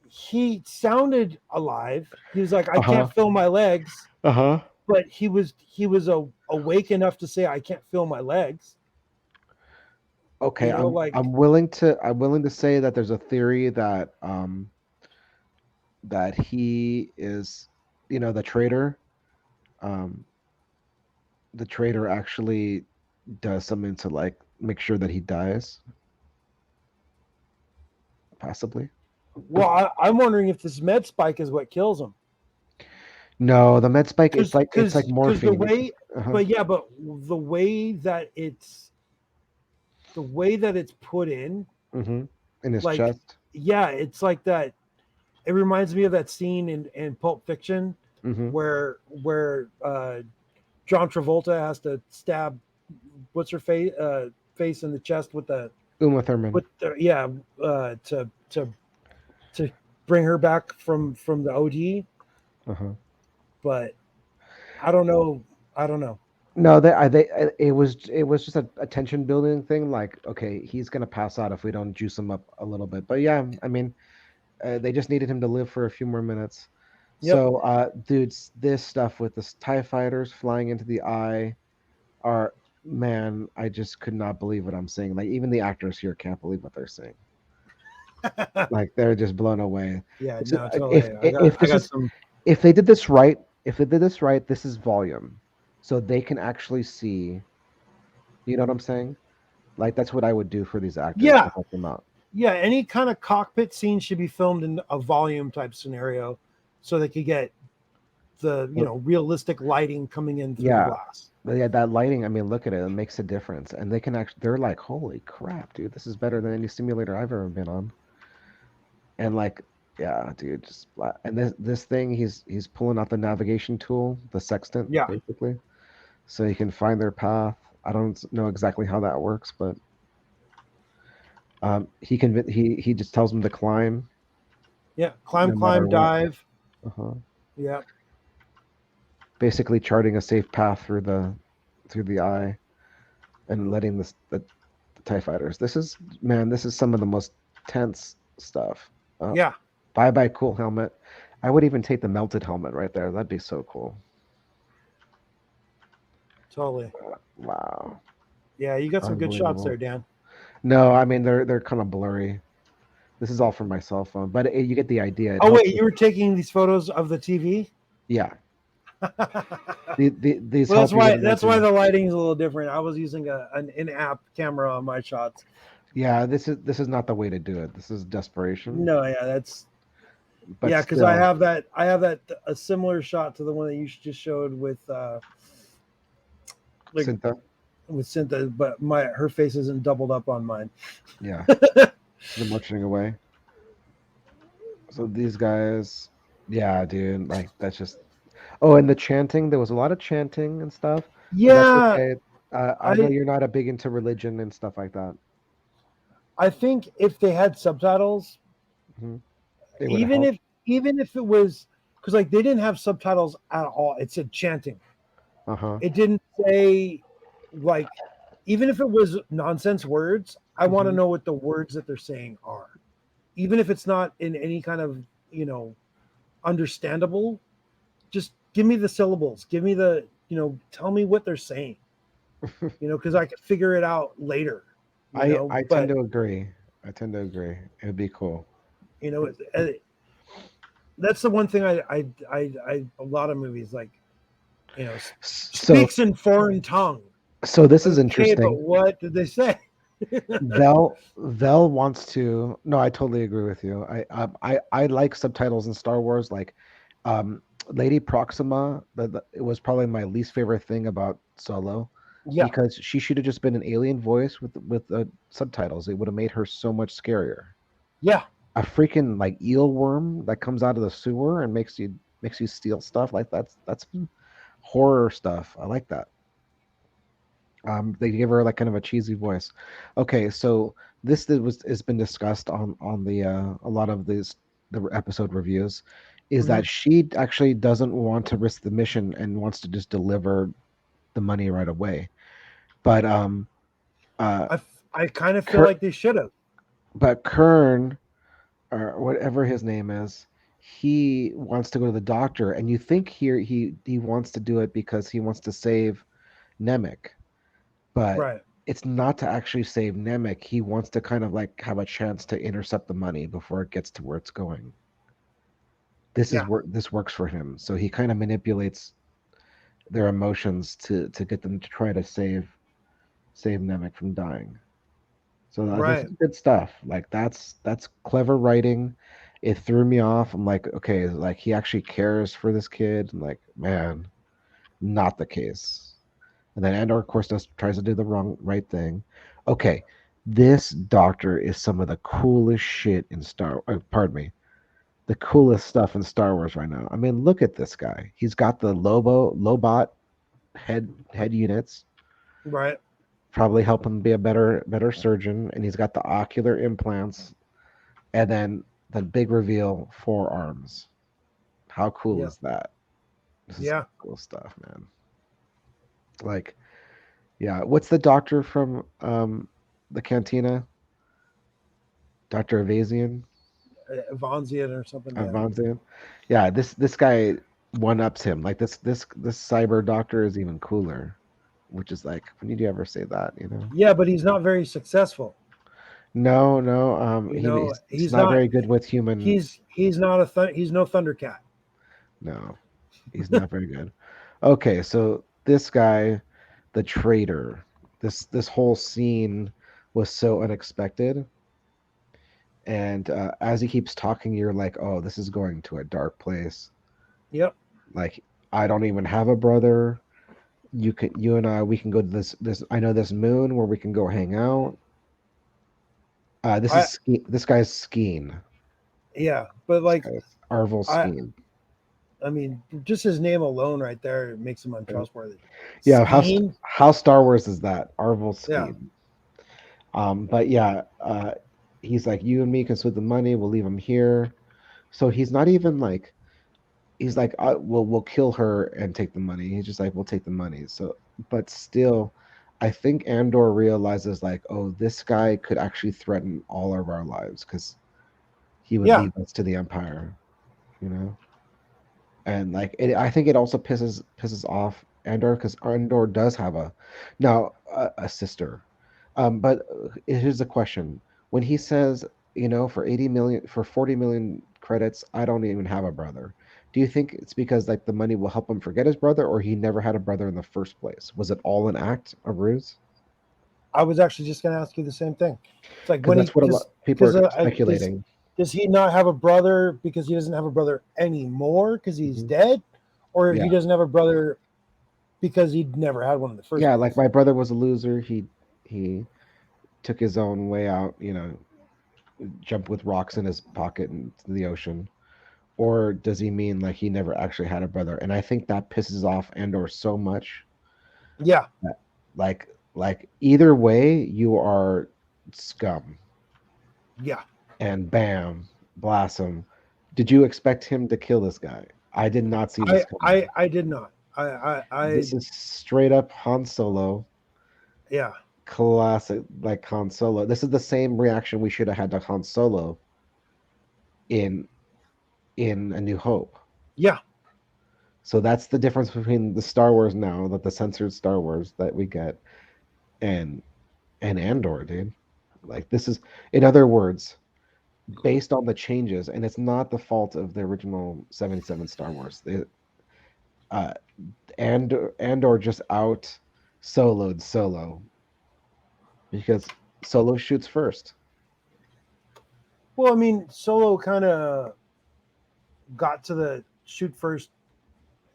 he sounded alive. He was like, I Uh huh. can't feel my legs, Uh huh. but he was awake enough to say, I can't feel my legs. Okay, Like, I'm willing to say that there's a theory that he is, the traitor. Um, the traitor actually does something to like make sure that he dies, possibly. well, I'm wondering if this med spike is what kills him. No, the med spike. It's like Because the morphine. way, Uh-huh. but yeah, but the way that it's put in, Mm-hmm. In his like, chest. yeah, it's like that. It reminds me of that scene in Pulp Fiction Mm-hmm. where John Travolta has to stab what's her face in the chest Uma Thurman. with the yeah to bring her back from the OD. Uh-huh. But I don't know. I don't know. No, it was just a tension building thing. Like, okay, he's gonna pass out if we don't juice him up a little bit. But yeah, I mean, they just needed him to live for a few more minutes. Yep. So, dudes, this stuff with the TIE fighters flying into the eye are, man, I just could not believe what I'm seeing. Like, even the actors here can't believe what they're seeing. Like, they're just blown away. Yeah. This is, No. if Totally. if I this got is some. if they did this right, this is volume, so they can actually see. You know what I'm saying? Like, that's what I would do for these actors to Yeah. help them out. Yeah. Any kind of cockpit scene should be filmed in a volume type scenario, so they could get the But realistic lighting coming in through the yeah, glass. but yeah, that lighting. I mean, look at it; it makes a difference, and they can actually. They're like, "Holy crap, dude! This is better than any simulator I've ever been on." And like, yeah, dude, and this thing, he's pulling out the navigation tool, the sextant, Yeah. basically, so he can find their path. I don't know exactly how that works, but he just tells them to climb Yeah. no matter Climb, what. dive. Uh-huh. Yeah. Basically, charting a safe path through the eye and letting the TIE fighters. This is some of the most tense stuff. Uh, Yeah. bye bye, cool helmet. I would even take the melted helmet right there. That'd be so cool. Totally. Wow, Yeah. You got some good shots there, unbelievable. Dan. No, I mean they're kind of blurry. This is all from my cell phone, but you get the idea. It Oh helps wait, you were taking these photos of the TV. yeah, Well, these help you get an that's why idea. the lighting is a little different. I was using an in-app camera on my shots. Yeah, this is not the way to do it. This is desperation, No, yeah, that's but yeah, because still, I have that a similar shot to the one that you just showed like Cinta. with Cynthia, but my her face isn't doubled up on mine. Yeah, they're marching away. So these guys, yeah, dude, like that's just. Oh, and the chanting. There was a lot of chanting and stuff, but that's Yeah, okay. I know I you're not a big into religion and stuff like that. I think if they had subtitles, Hmm. It would even help. even if it was because like they didn't have subtitles at all. It said chanting. Uh-huh. It didn't say like even if it was nonsense words, I want to Hmm. know what the words that they're saying are. Even if it's not in any kind of, understandable, just give me the syllables. Give me tell me what they're saying, because I could figure it out later, I tend but to agree. I tend to agree. It would be cool. you know, that's the one thing a lot of movies like, you know, So speaks in foreign tongue. this is Okay, but interesting. what did they say? Vel wants to. No, I totally agree with you. I like subtitles in Star Wars. Like, Lady Proxima. It was probably my least favorite thing about Solo, Yeah, because she should have just been an alien voice with subtitles. It would have made her so much scarier. yeah, A freaking like eel worm that comes out of the sewer and makes you steal stuff, like that's horror stuff. I like that. They give her like kind of a cheesy voice. Okay, so was has been discussed on the a lot of the episode reviews, is hmm that she actually doesn't want to risk the mission and wants to just deliver the money right away. But uh, I kind of feel Kern, like they should have. but Kern, or whatever his name is, he wants to go to the doctor, and you think here he wants to do it because he wants to save Nemec, but Right. it's not to actually save Nemec. He wants to kind of like have a chance to intercept the money before it gets to where it's going. Yeah. This works for him. So he kind of manipulates their emotions to get them to try to save Nemec from dying. So this Right. is good stuff. Like that's clever writing, it threw me off. I'm like, okay, like he actually cares for this kid. I'm like, man, not the case. And then Andor, of course, tries to do the right thing. Okay, this doctor is some of the coolest shit in pardon me, the coolest stuff in Star Wars right now. I mean, look at this guy. He's got the Lobot head units, Right. probably help him be a better surgeon, and he's got the ocular implants, and then the big reveal, forearms. How cool Yeah. is that? This is Yeah. cool stuff, man. Like, yeah, what's the doctor from the cantina? Dr. Avazian? Vonzian or something. Yeah. Vonzian? Yeah, this guy one ups him. Like this cyber doctor is even cooler. Which is like, when did you ever say that, you know? Yeah, but he's not very successful. No, no, You know, he's not very good with human. he's not he's no Thundercat. No, he's not very good. Okay, so this guy, the traitor, this whole scene was so unexpected, and as he keeps talking, you're like, oh, this is going to a dark place. Yep. Like, I don't even have a brother. You and I, we can go to this. I know this moon where we can go hang out. I This guy's Skeen. yeah, but This like guy's Arvel I Skeen. I mean, just his name alone right there makes him untrustworthy. Yeah, Skeen. how Star Wars is that? Arvel Yeah. Skeen. But yeah, he's like, you and me can split the money. We'll leave him here. So he's not even like, he's like, we'll kill her and take the money. He's just like, we'll take the money. So, but still, I think Andor realizes like, oh, this guy could actually threaten all of our lives because he would Yeah. lead us to the Empire, you know. And like, I think it also pisses off Andor because Andor does have a sister. But here's the question: when he says, you know, for 80 million, for 40 million credits, I don't even have a brother. Do you think it's because like the money will help him forget his brother, or he never had a brother in the first place? Was it all an act, a ruse? I was actually just going to ask you the same thing. It's like Because when that's he what a lot people because are speculating. does he not have a brother because he doesn't have a brother anymore because he's Hmm. dead, or he Yeah, doesn't have a brother because he'd never had one in the first yeah. Like place? my brother was a loser. He took his own way out. You know, jump with rocks in his pocket into the ocean, or does he mean like he never actually had a brother? And I think that pisses off Andor so much Yeah. that like either way you are scum. Yeah. And bam, blast him. Did you expect him to kill this guy? I did not see this coming. I did not. I This is straight up Han Solo, yeah. classic like Han Solo. This is the same reaction we should have had to Han Solo in A New Hope. Yeah. So that's the difference between the Star Wars now, that the censored Star Wars that we get, and Andor, dude. Like this is, in other words, based on the changes, and it's not the fault of the original 77 Star Wars. Uh, Andor just out soloed Solo because Solo shoots first. Well, I mean, Solo kind of got to the shoot first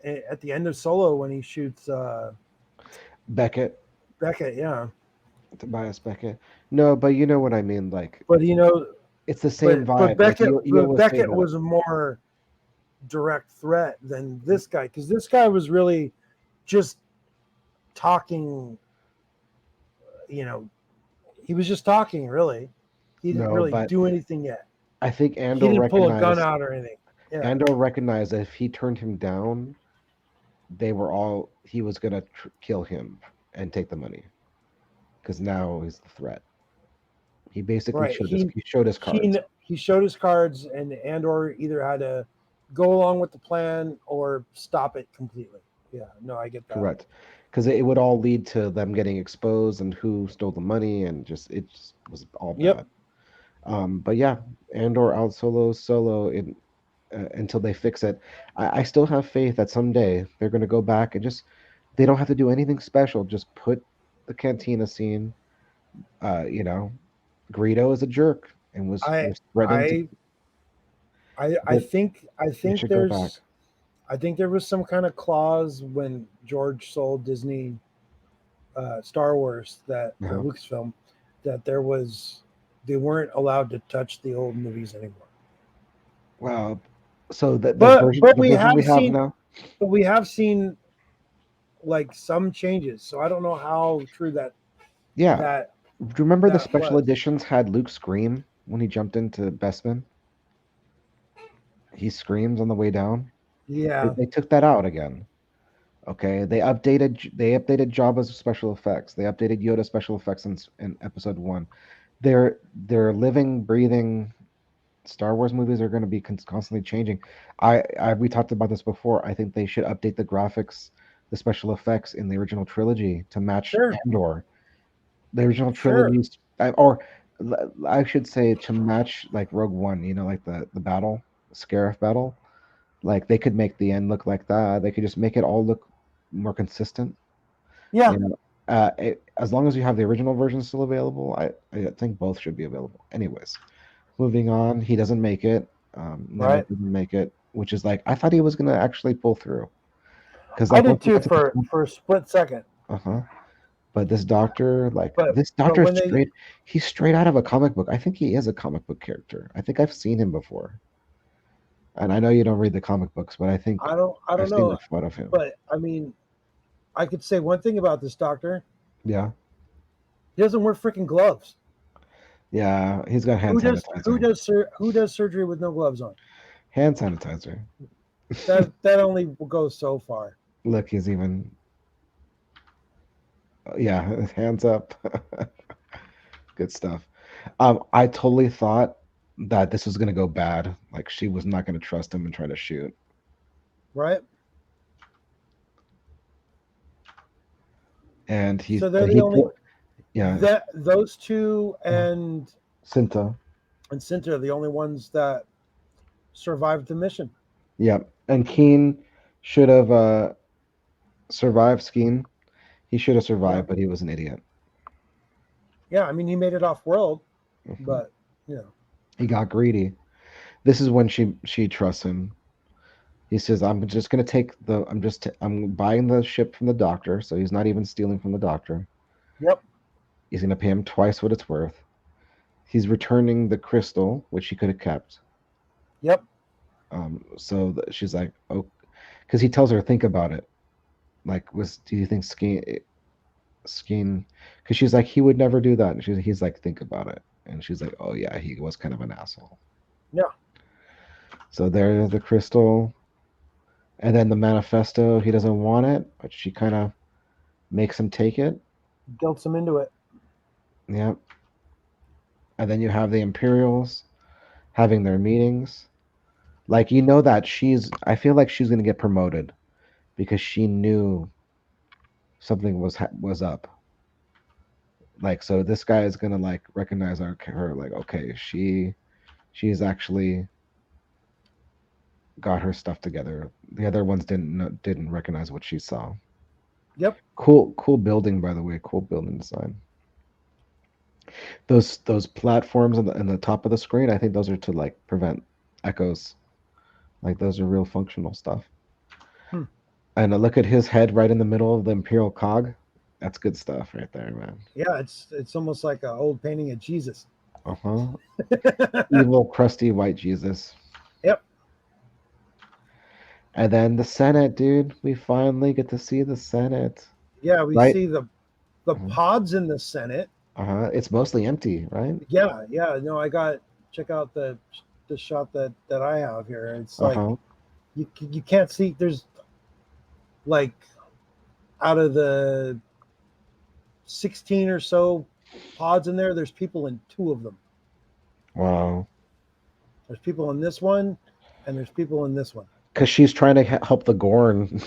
at the end of Solo when he shoots Beckett, Beckett. Yeah. Tobias Beckett. No, but you know what I mean. Like But you know, it's the same vibe. Like you always say Beckett that. was a more direct threat than this guy because this guy was really just talking. You know, he was just talking. Really, he didn't No, really but do anything yet. I think He didn't pull a gun out or anything. Yeah. Andor recognized that if he turned him down, he was gonna kill him and take the money because now he's the threat. He basically Right. he showed his cards. He showed his cards, and Andor either had to go along with the plan or stop it completely. Yeah. No, I get that. Correct. Because it would all lead to them getting exposed and who stole the money, and it just was all Yep. bad. But yeah, Andor out solo until they fix it. I still have faith that someday they're going to go back and just, they don't have to do anything special. Just put the cantina scene. You know, Greedo is a jerk and I was threatened to. I I But think they should go back. I think there was some kind of clause when George sold Disney Star Wars that or Uh-huh. Lucasfilm that there was they weren't allowed to touch the old movies anymore. Well, so But the version we have now. we have seen like some changes. So I don't know how true Yeah. that Do you remember the that special was. editions had Luke scream when he jumped into Bespin? He screams on the way down. Yeah, They took that out again. Okay, they updated Jabba's special effects. They updated Yoda special effects in Episode One. They're living, breathing. Star Wars movies are going to be constantly changing. We talked about this before. I think they should update the graphics, the special effects in the original trilogy to match sure, Andor. The original sure. trilogies, or I should say to match like Rogue One. You know, like the battle, Scarif battle. Like they could make the end look like that. They could just make it all look more consistent. Yeah, You know, as long as you have the original version still available, I think both should be available. Anyways, moving on, he doesn't make it. right. Nemeth doesn't make it, which is like I thought he was gonna actually pull through because I like once did he too gets into for a split second. uh-huh. But this But doctor is when they he's straight out of a comic book. I think he is a comic book character. I think I've seen him before. And I know you don't read the comic books, but I think I I've don't seen know, a photo of him. but I mean, I could say one thing about this doctor: Yeah. he doesn't wear freaking gloves. Yeah, he's got hand sanitizer. Who does surgery with no gloves on? Hand sanitizer. That only goes so far. Look, he's even yeah, hands up. Good stuff. I totally thought that this was gonna go bad. Like she was not gonna trust him and try to shoot. Right? And So they're the only yeah, that those two uh, Cinta. and Cinta are the only ones that survived the mission. Yeah. And Keen should have survived Skeen. He should have Yeah, survived, but he was an idiot. yeah. I mean, he made it off world, Mhm. but you know, He got greedy. This is when she trusts him. He says, "I'm just gonna take the. I'm buying the ship from the doctor, so he's not even stealing from the doctor. yep, He's gonna pay him twice what it's worth. He's returning the crystal, which he could have kept. yep, She's like, oh, because he tells her, think about it. Like, do you think Skeen? Because she's like, he would never do that. And he's like, think about it. And she's like, oh yeah, he was kind of an asshole. yeah. So there's the crystal, and then the manifesto. He doesn't want it, but she kind of makes him take it. Guilts him into it. Yeah. And then you have the Imperials having their meetings. Like you know that I feel like she's gonna get promoted because she knew something was up. Like so, this guy is gonna like recognize her like okay, she's actually got her stuff together. The other ones didn't recognize what she saw. Yep, Cool building by the way. Cool building design. Those platforms on the top of the screen, I think those are to like prevent echoes. Like those are real functional stuff. hmm. And look at his head right in the middle of the Imperial cog. That's good stuff right there, man. Yeah. It's almost like an old painting of Jesus. Uh-huh. Evil, crusty white Jesus. Yep. And then the Senate, dude. We finally get to see the Senate. Yeah, we Right? see the pods in the Senate. Uh-huh. It's mostly empty, right? Yeah, yeah. No, I got check out the shot that I have here. It's like Uh-huh. you can't see. There's like out of the 16 or so pods in there, there's people in two of them. Wow. There's people in this one, and there's people in this one. Because she's trying to help the Gorn,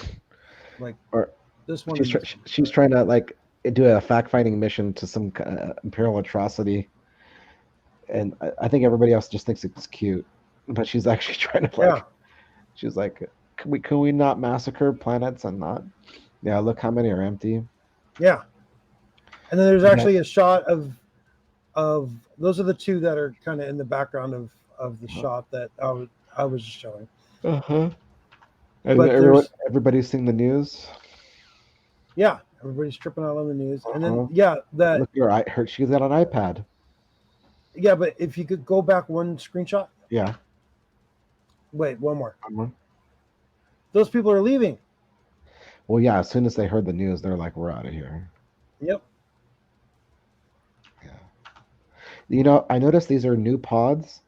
Like or this one and this one. she's trying to like do a fact-finding mission to some imperial atrocity, and I think everybody else just thinks it's cute, but she's actually trying to Yeah, like, she's like, can we not massacre planets and not? Yeah, look how many are empty. yeah. And then there's And then, actually a shot of those are the two that are kind of in the background of the shot that I was just showing. Uh-huh. And But there's everybody's seeing the news. yeah, everybody's tripping out on the news, and then Uh-huh. yeah, that Look, her she's got an iPad. yeah. But if you could go back one screenshot, Yeah. wait, one more. Uh-huh. Those people are leaving. Well, yeah, as soon as they heard the news, they're like, we're out of here. Yep. Yeah. I noticed these are new pods.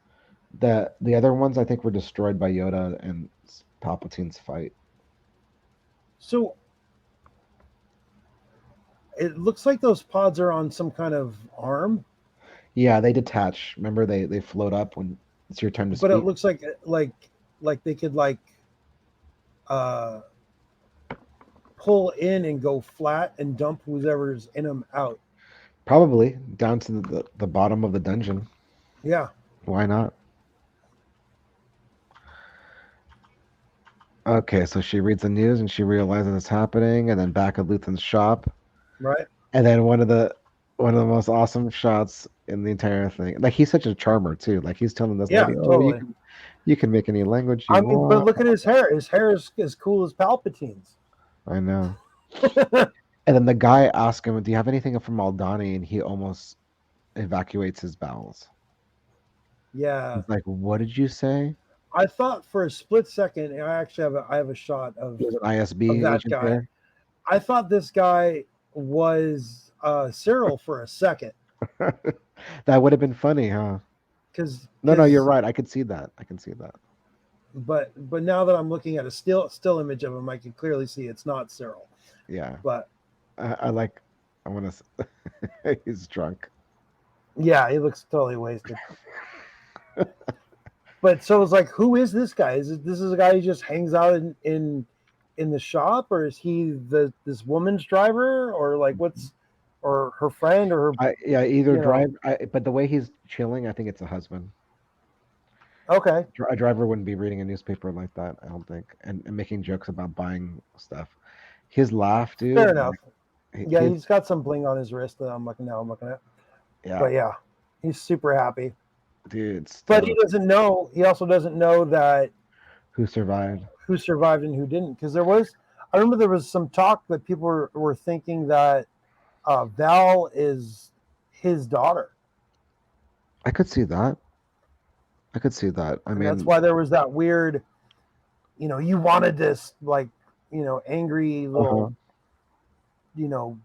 That the other ones I think were destroyed by Yoda and Palpatine's fight. So it looks like those pods are on some kind of arm, Yeah, they detach. Remember, they float up when it's your time to but it speak. looks like they could uh pull in and go flat and dump whoever's in them out. Probably down to the bottom of the dungeon. Yeah. Why not? Okay, so she reads the news and she realizes it's happening, and then back at Luthen's shop, Right. and then one of the most awesome shots in the entire thing. Like he's such a charmer too. Like he's telling this Yeah. lady, "Oh, Totally. you can make any language you I mean, but want." look at his hair. His hair is as cool as Palpatine's. I know. And then the guy asks him, "Do you have anything from Aldani?" And he almost evacuates his bowels. Yeah. He's like, "What did you say?" I thought for a split second, I actually have a shot There's an of ISB that agent guy. there. I thought this guy was Cyril for a second That would have been funny, huh? because No, you're right. I could see that. I can see that. but now that I'm looking at a still image of him, I can clearly see it's not Cyril. Yeah. But I like. I want to. He's drunk. yeah, he looks totally wasted. But so it's like, who is this guy? This is a guy who just hangs out in the shop, or is he this woman's driver, or like what's or her friend or her? Yeah, either You know, drive. But the way he's chilling, I think it's a husband. okay, A driver wouldn't be reading a newspaper like that. I don't think, and making jokes about buying stuff. His laugh, fair dude. enough. Like, Yeah, his he's got some bling on his wrist that I'm looking at. yeah, But yeah, he's super happy. dude. But he doesn't know. He also doesn't know that Who survived? who survived and who didn't. Because I remember there was some talk that people were thinking that Val is his daughter, I could see that. I could see that. I and that's mean, why there was that weird, you wanted this like, angry uh-huh. little,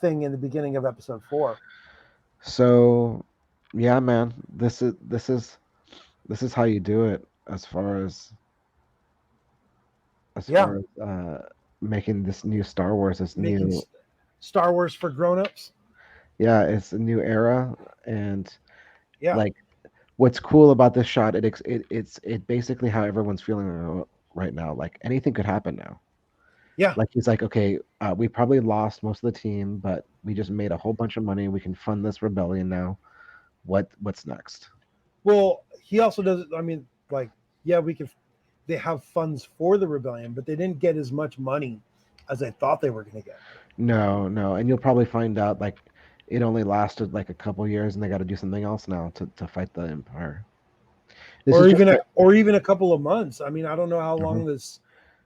thing in the beginning of episode 4. So, yeah, man, this is how you do it as Yeah, far as making this new Star Wars, this making new Star Wars for grown-ups. yeah, it's a new era, and Yeah, like what's cool about this shot, it's basically how everyone's feeling right now. Like anything could happen now. yeah. Like he's like, okay, we probably lost most of the team, but we just made a whole bunch of money. We can fund this rebellion now. What's next? Well, he also does. I mean, like, yeah, we could. They have funds for the rebellion, but they didn't get as much money as I thought they were going to get. No, and you'll probably find out like it only lasted like a couple years, and they got to do something else now to fight the Empire. This is just Or even a couple of months. I mean, I don't know uh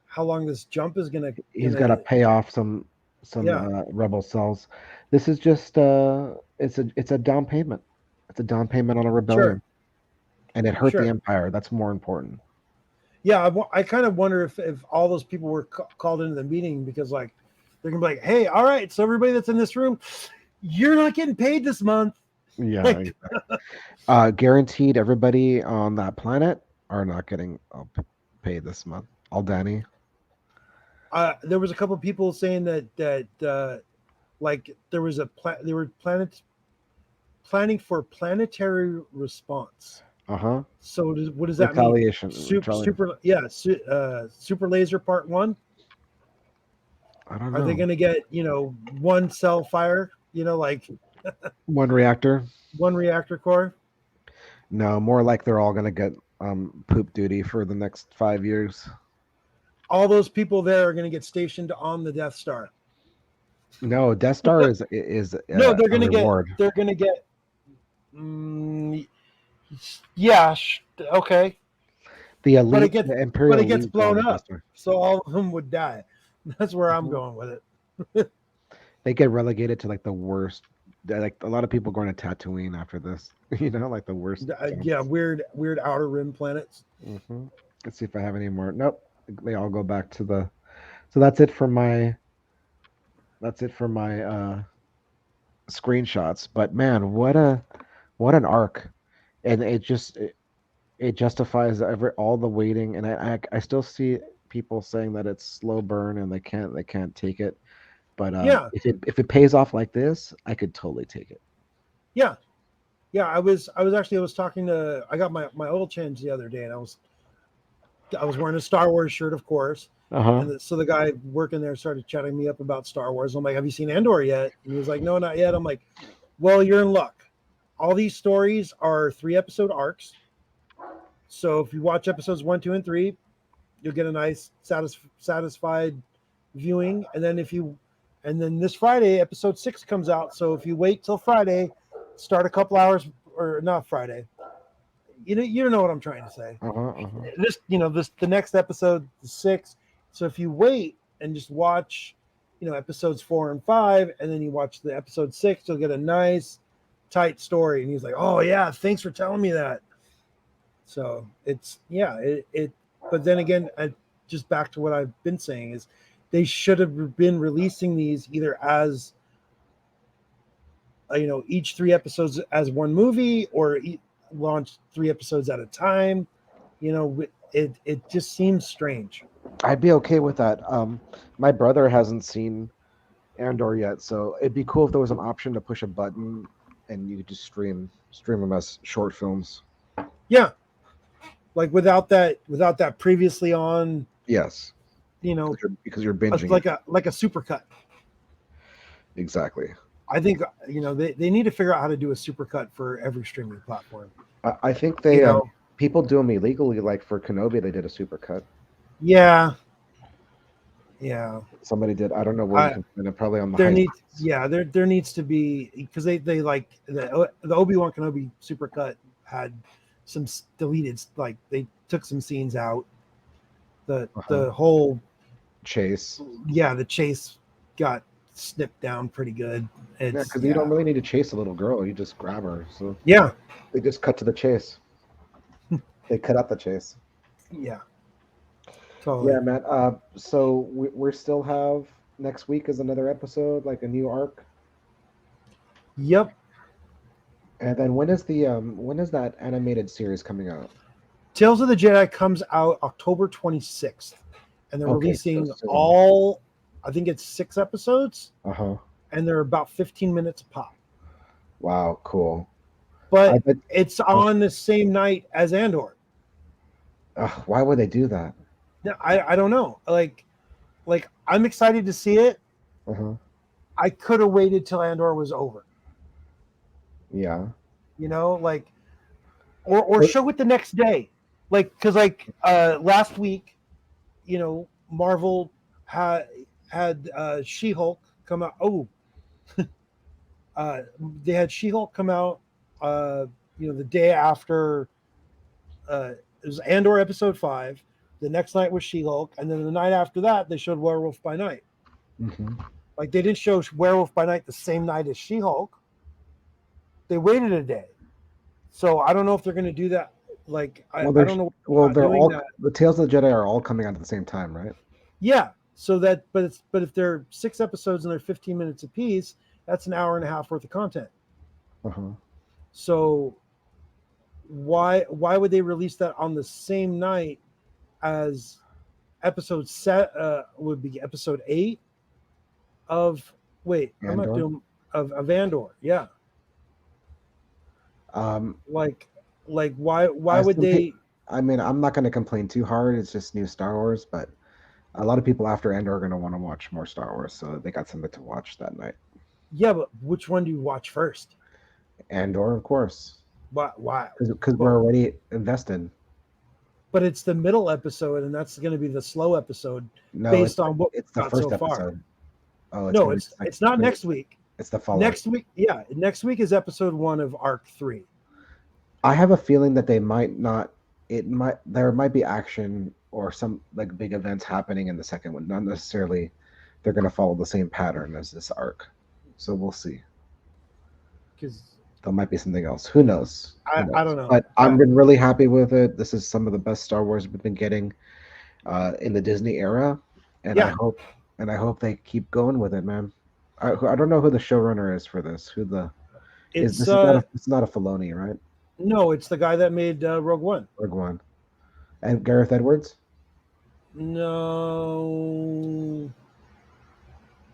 how long this jump is he's got to gonna. pay off some Yeah, rebel cells. This is just it's a down payment. It's a down payment on a sure, rebellion, and it hurt the sure. Empire. That's more important. Yeah, I kind of wonder if all those people were called into the meeting because like they're gonna be like, hey, all right, so everybody that's in this room, you're not getting paid this month. Yeah, Like, exactly. Guaranteed everybody on that planet are not getting paid this month. All Danny. there was a couple of people saying that like there was they were planning for planetary response. Uh-huh. So what does that mean? Retaliation. Super, yeah, super laser part 1. I don't Are they know. going to get one cell fire? Like One reactor. one reactor core? No, more like they're all gonna get poop duty for the next 5 years. All those people there are going to get stationed on the Death Star. No, Death Star is No, they're a going to get. reward. They're going to get. Mm, yeah. Okay. The but elite, the but Imperial it gets Elite go on blown the up, best one. so all of them would die. That's where I'm Mhm. going with it. They get relegated to like the worst. Like a lot of people going to Tatooine after this. Like the worst Yeah, dumps. weird outer rim planets. Let's see if I have any more. Nope, they all go back to the. So that's it for my. That's it for my screenshots. But man, what an arc, and it justifies all the waiting. And I still see people saying that it's slow burn and they can't take it. But Yeah, if it pays off like this, I could totally take it. yeah, yeah. I was talking to. I got my oil change the other day, and I was wearing a Star Wars shirt, of course. Uh huh. So the guy working there started chatting me up about Star Wars. I'm like, "Have you seen Andor yet?" And he was like, "No, not yet." I'm like, "Well, you're in luck. All these stories are 3 episode arcs. So if you watch episodes 1, 2, and 3, you'll get a nice satisfied viewing. And then this Friday, episode 6 comes out. So if you wait till Friday, start a couple hours, or not Friday. You don't know what I'm trying to say. Uh huh. Uh huh. The next episode, the 6. So if you wait and just watch, episodes 4 and 5, and then you watch the episode 6, you'll get a nice tight story. And he's like, "Oh yeah, thanks for telling me that." So it's yeah, it but then again, just back to what I've been saying is they should have been releasing these either as each 3 episodes as one movie, or launch 3 episodes at a time. It just seems strange. I'd be okay with that. My brother hasn't seen Andor yet, so it'd be cool if there was an option to push a button and you could just stream them as short films. Yeah, like without that previously on, Yes, you know, because you're binging it. like a supercut. Exactly. I think they need to figure out how to do a supercut for every streaming platform. I think You they know, people do them illegally. Like for Kenobi, they did a supercut. yeah, yeah. Somebody did. I don't know where you I can find it. Probably on the there high. needs yeah there needs to be, because they like the Obi-Wan Kenobi supercut had some deleted, like they took some scenes out. Uh-huh. The whole Chase. the chase got snipped down pretty good. Yeah, It's because you don't really need to chase a little girl. You just grab her. So yeah, they just cut to the chase. They cut out the chase. yeah, Yeah, totally. man. So we still have next week is another episode, like a new arc. Yep. And then when is that animated series coming out? Tales of the Jedi comes out October 26th, and they're Okay, so releasing soon. all, I think it's 6 episodes, Uh-huh. and they're about 15 minutes a pop. Wow, cool. I But bet. it's Uh, on the same night as Andor. why would they do that? Now, I don't know. Like I'm excited to see it. Uh-huh. I could have waited till Andor was over. Yeah. Like, or But show it the next day. Like, because last week, Marvel had She-Hulk come out. Oh, uh, they had She-Hulk come out. The day after, it was Andor episode 5. The next night was She-Hulk, and then the night after that, they showed Werewolf by Night. mhm. Like, they didn't show Werewolf by Night the same night as She-Hulk. They waited a day. So I don't know if they're going to do that. Like, Well, I don't know well, about they're doing all that. the Tales of the Jedi are all coming out at the same time, right? Yeah. So that, but if they're 6 episodes and they're 15 minutes apiece, that's an hour and a half worth of content. Uh-huh. So why would they release that on the same night as episode set? Would be episode 8 of wait, I'm not Andor. doing of Andor. Yeah. Um, Like why I would some pe- they? I mean, I'm not going to complain too hard. It's just new Star Wars, but a lot of people after Andor are going to want to watch more Star Wars, so they got something to watch that night. Yeah, but which one do you watch first? Andor, of course, Why? because But we're already invested. but it's the middle episode, and that's going to be the slow episode No, based on what it's we the got so first far. episode. Oh, it's No, going to be it's not next week. it's the following. Next week, yeah, next week is episode 1 of Arc 3. I have a feeling that they might not. there might be action or some like big events happening in the second one. Not necessarily they're going to follow the same pattern as this arc. So we'll see. Because There might be something else. Who knows? Who I knows? don't know. But I've been really happy with it. This is some of the best Star Wars we've been getting in the Disney era, and Yeah, I hope they keep going with it, man. I don't know who the showrunner is for this. Who the is it's this is not a it's not a Filoni, right? no, it's the guy that made Rogue One. Rogue One and Gareth Edwards. No,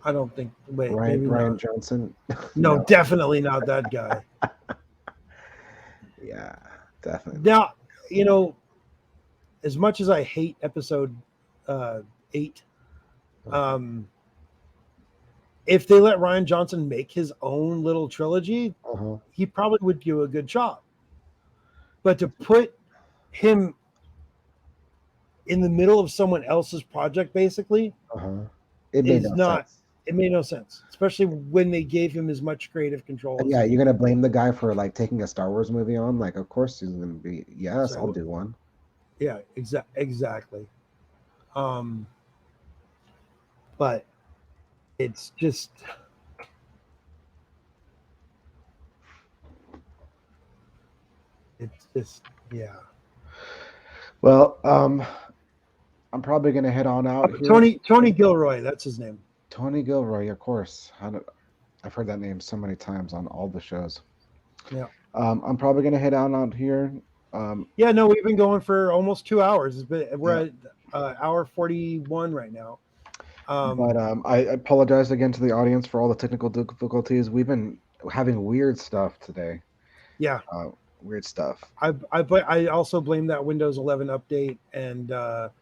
I don't think. Wait, maybe Ryan not. Johnson. No, No, definitely not that guy. yeah, definitely. Now, you know, as much as I hate Episode 8, um, if they let Ryan Johnson make his own little trilogy, Uh-huh. he probably would do a good job. But to put him in the middle of someone else's project, basically, Uh-huh. It made is no not. sense. It made no sense, especially when they gave him as much creative control as Yeah, they you're did. gonna blame the guy for like taking a Star Wars movie on? Like, of course he's gonna be. Yes, I'll So, do one. yeah, exactly. Um, but it's just it's just yeah. Well, I'm probably gonna head on out here. Tony Gilroy, that's his name. Tony Gilroy, of course. I've heard that name so many times on all the shows. Yeah. I'm probably gonna head on out here. Um, Yeah, no, we've been going for almost 2 hours. yeah, We're at hour 41 right now. but I apologize again to the audience for all the technical difficulties. We've been having weird stuff today. Yeah, Uh, Weird stuff I also blame that Windows 11 update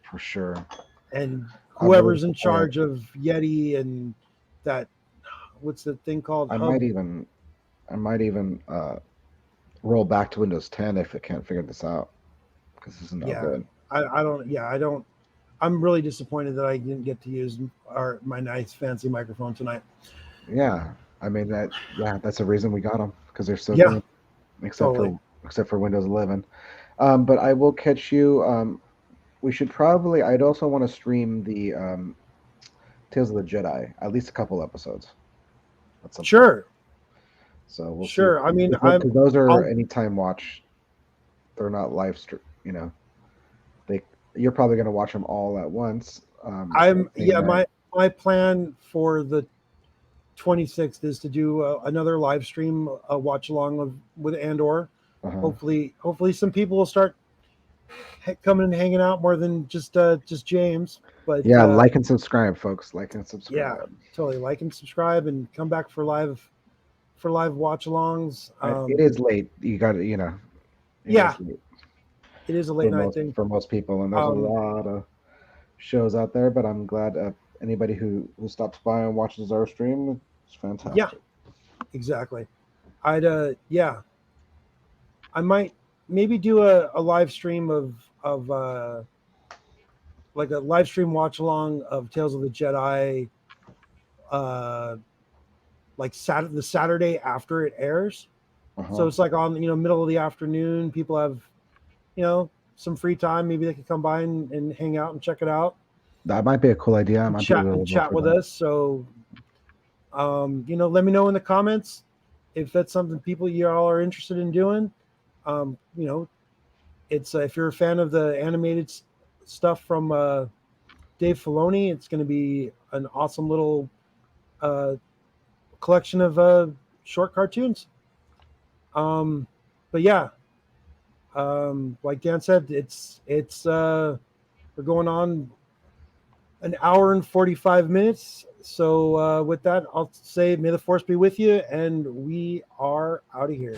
for sure. and I'm really whoever's in disappointed. charge of Yeti and that what's the thing called I Hub. might even I might even roll back to Windows 10 if it can't figure this out because this is no Yeah, good. I don't. Yeah, I don't. I'm really disappointed that I didn't get to use my nice fancy microphone tonight. Yeah, I mean that's the reason we got them because they're so Yeah, good, except totally. for Windows 11. But I will catch you. We should probably. I'd also want to stream the Tales of the Jedi, at least a couple episodes at some point. Sure, So we'll see sure. I mean, because those are I'll, anytime watch. They're not live stream. They you're probably going to watch them all at once. At the same yeah. night. My plan for the 26th is to do another live stream, watch along with Andor. Uh-huh. Hopefully, some people will start coming and hanging out more than just James. But Yeah, like and subscribe, folks. Like and yeah, subscribe. totally like and subscribe and come back for live watch alongs. It is late. You got to, it Yeah, is late it is a late night thing. for most people, and there's a Um, lot of shows out there. But I'm glad anybody who stops by and watches our stream, it's yeah, fantastic. exactly. I'd yeah, I might maybe do a live stream of like a live stream watch along of Tales of the Jedi, uh, like the Saturday after it airs. So Uh-huh. it's like on middle of the afternoon. People have some free time. Maybe they could come by and hang out and check it out That might be a cool idea. I and might be available chat for with that. us. So let me know in the comments if that's something people you all are interested in doing. Um, you know, it's if you're a fan of the animated stuff from Dave Filoni, it's going to be an awesome little uh, collection of short cartoons. But yeah, like Dan said, we're going on an hour and 45 minutes. So with that, I'll say may the force be with you, and we are out of here.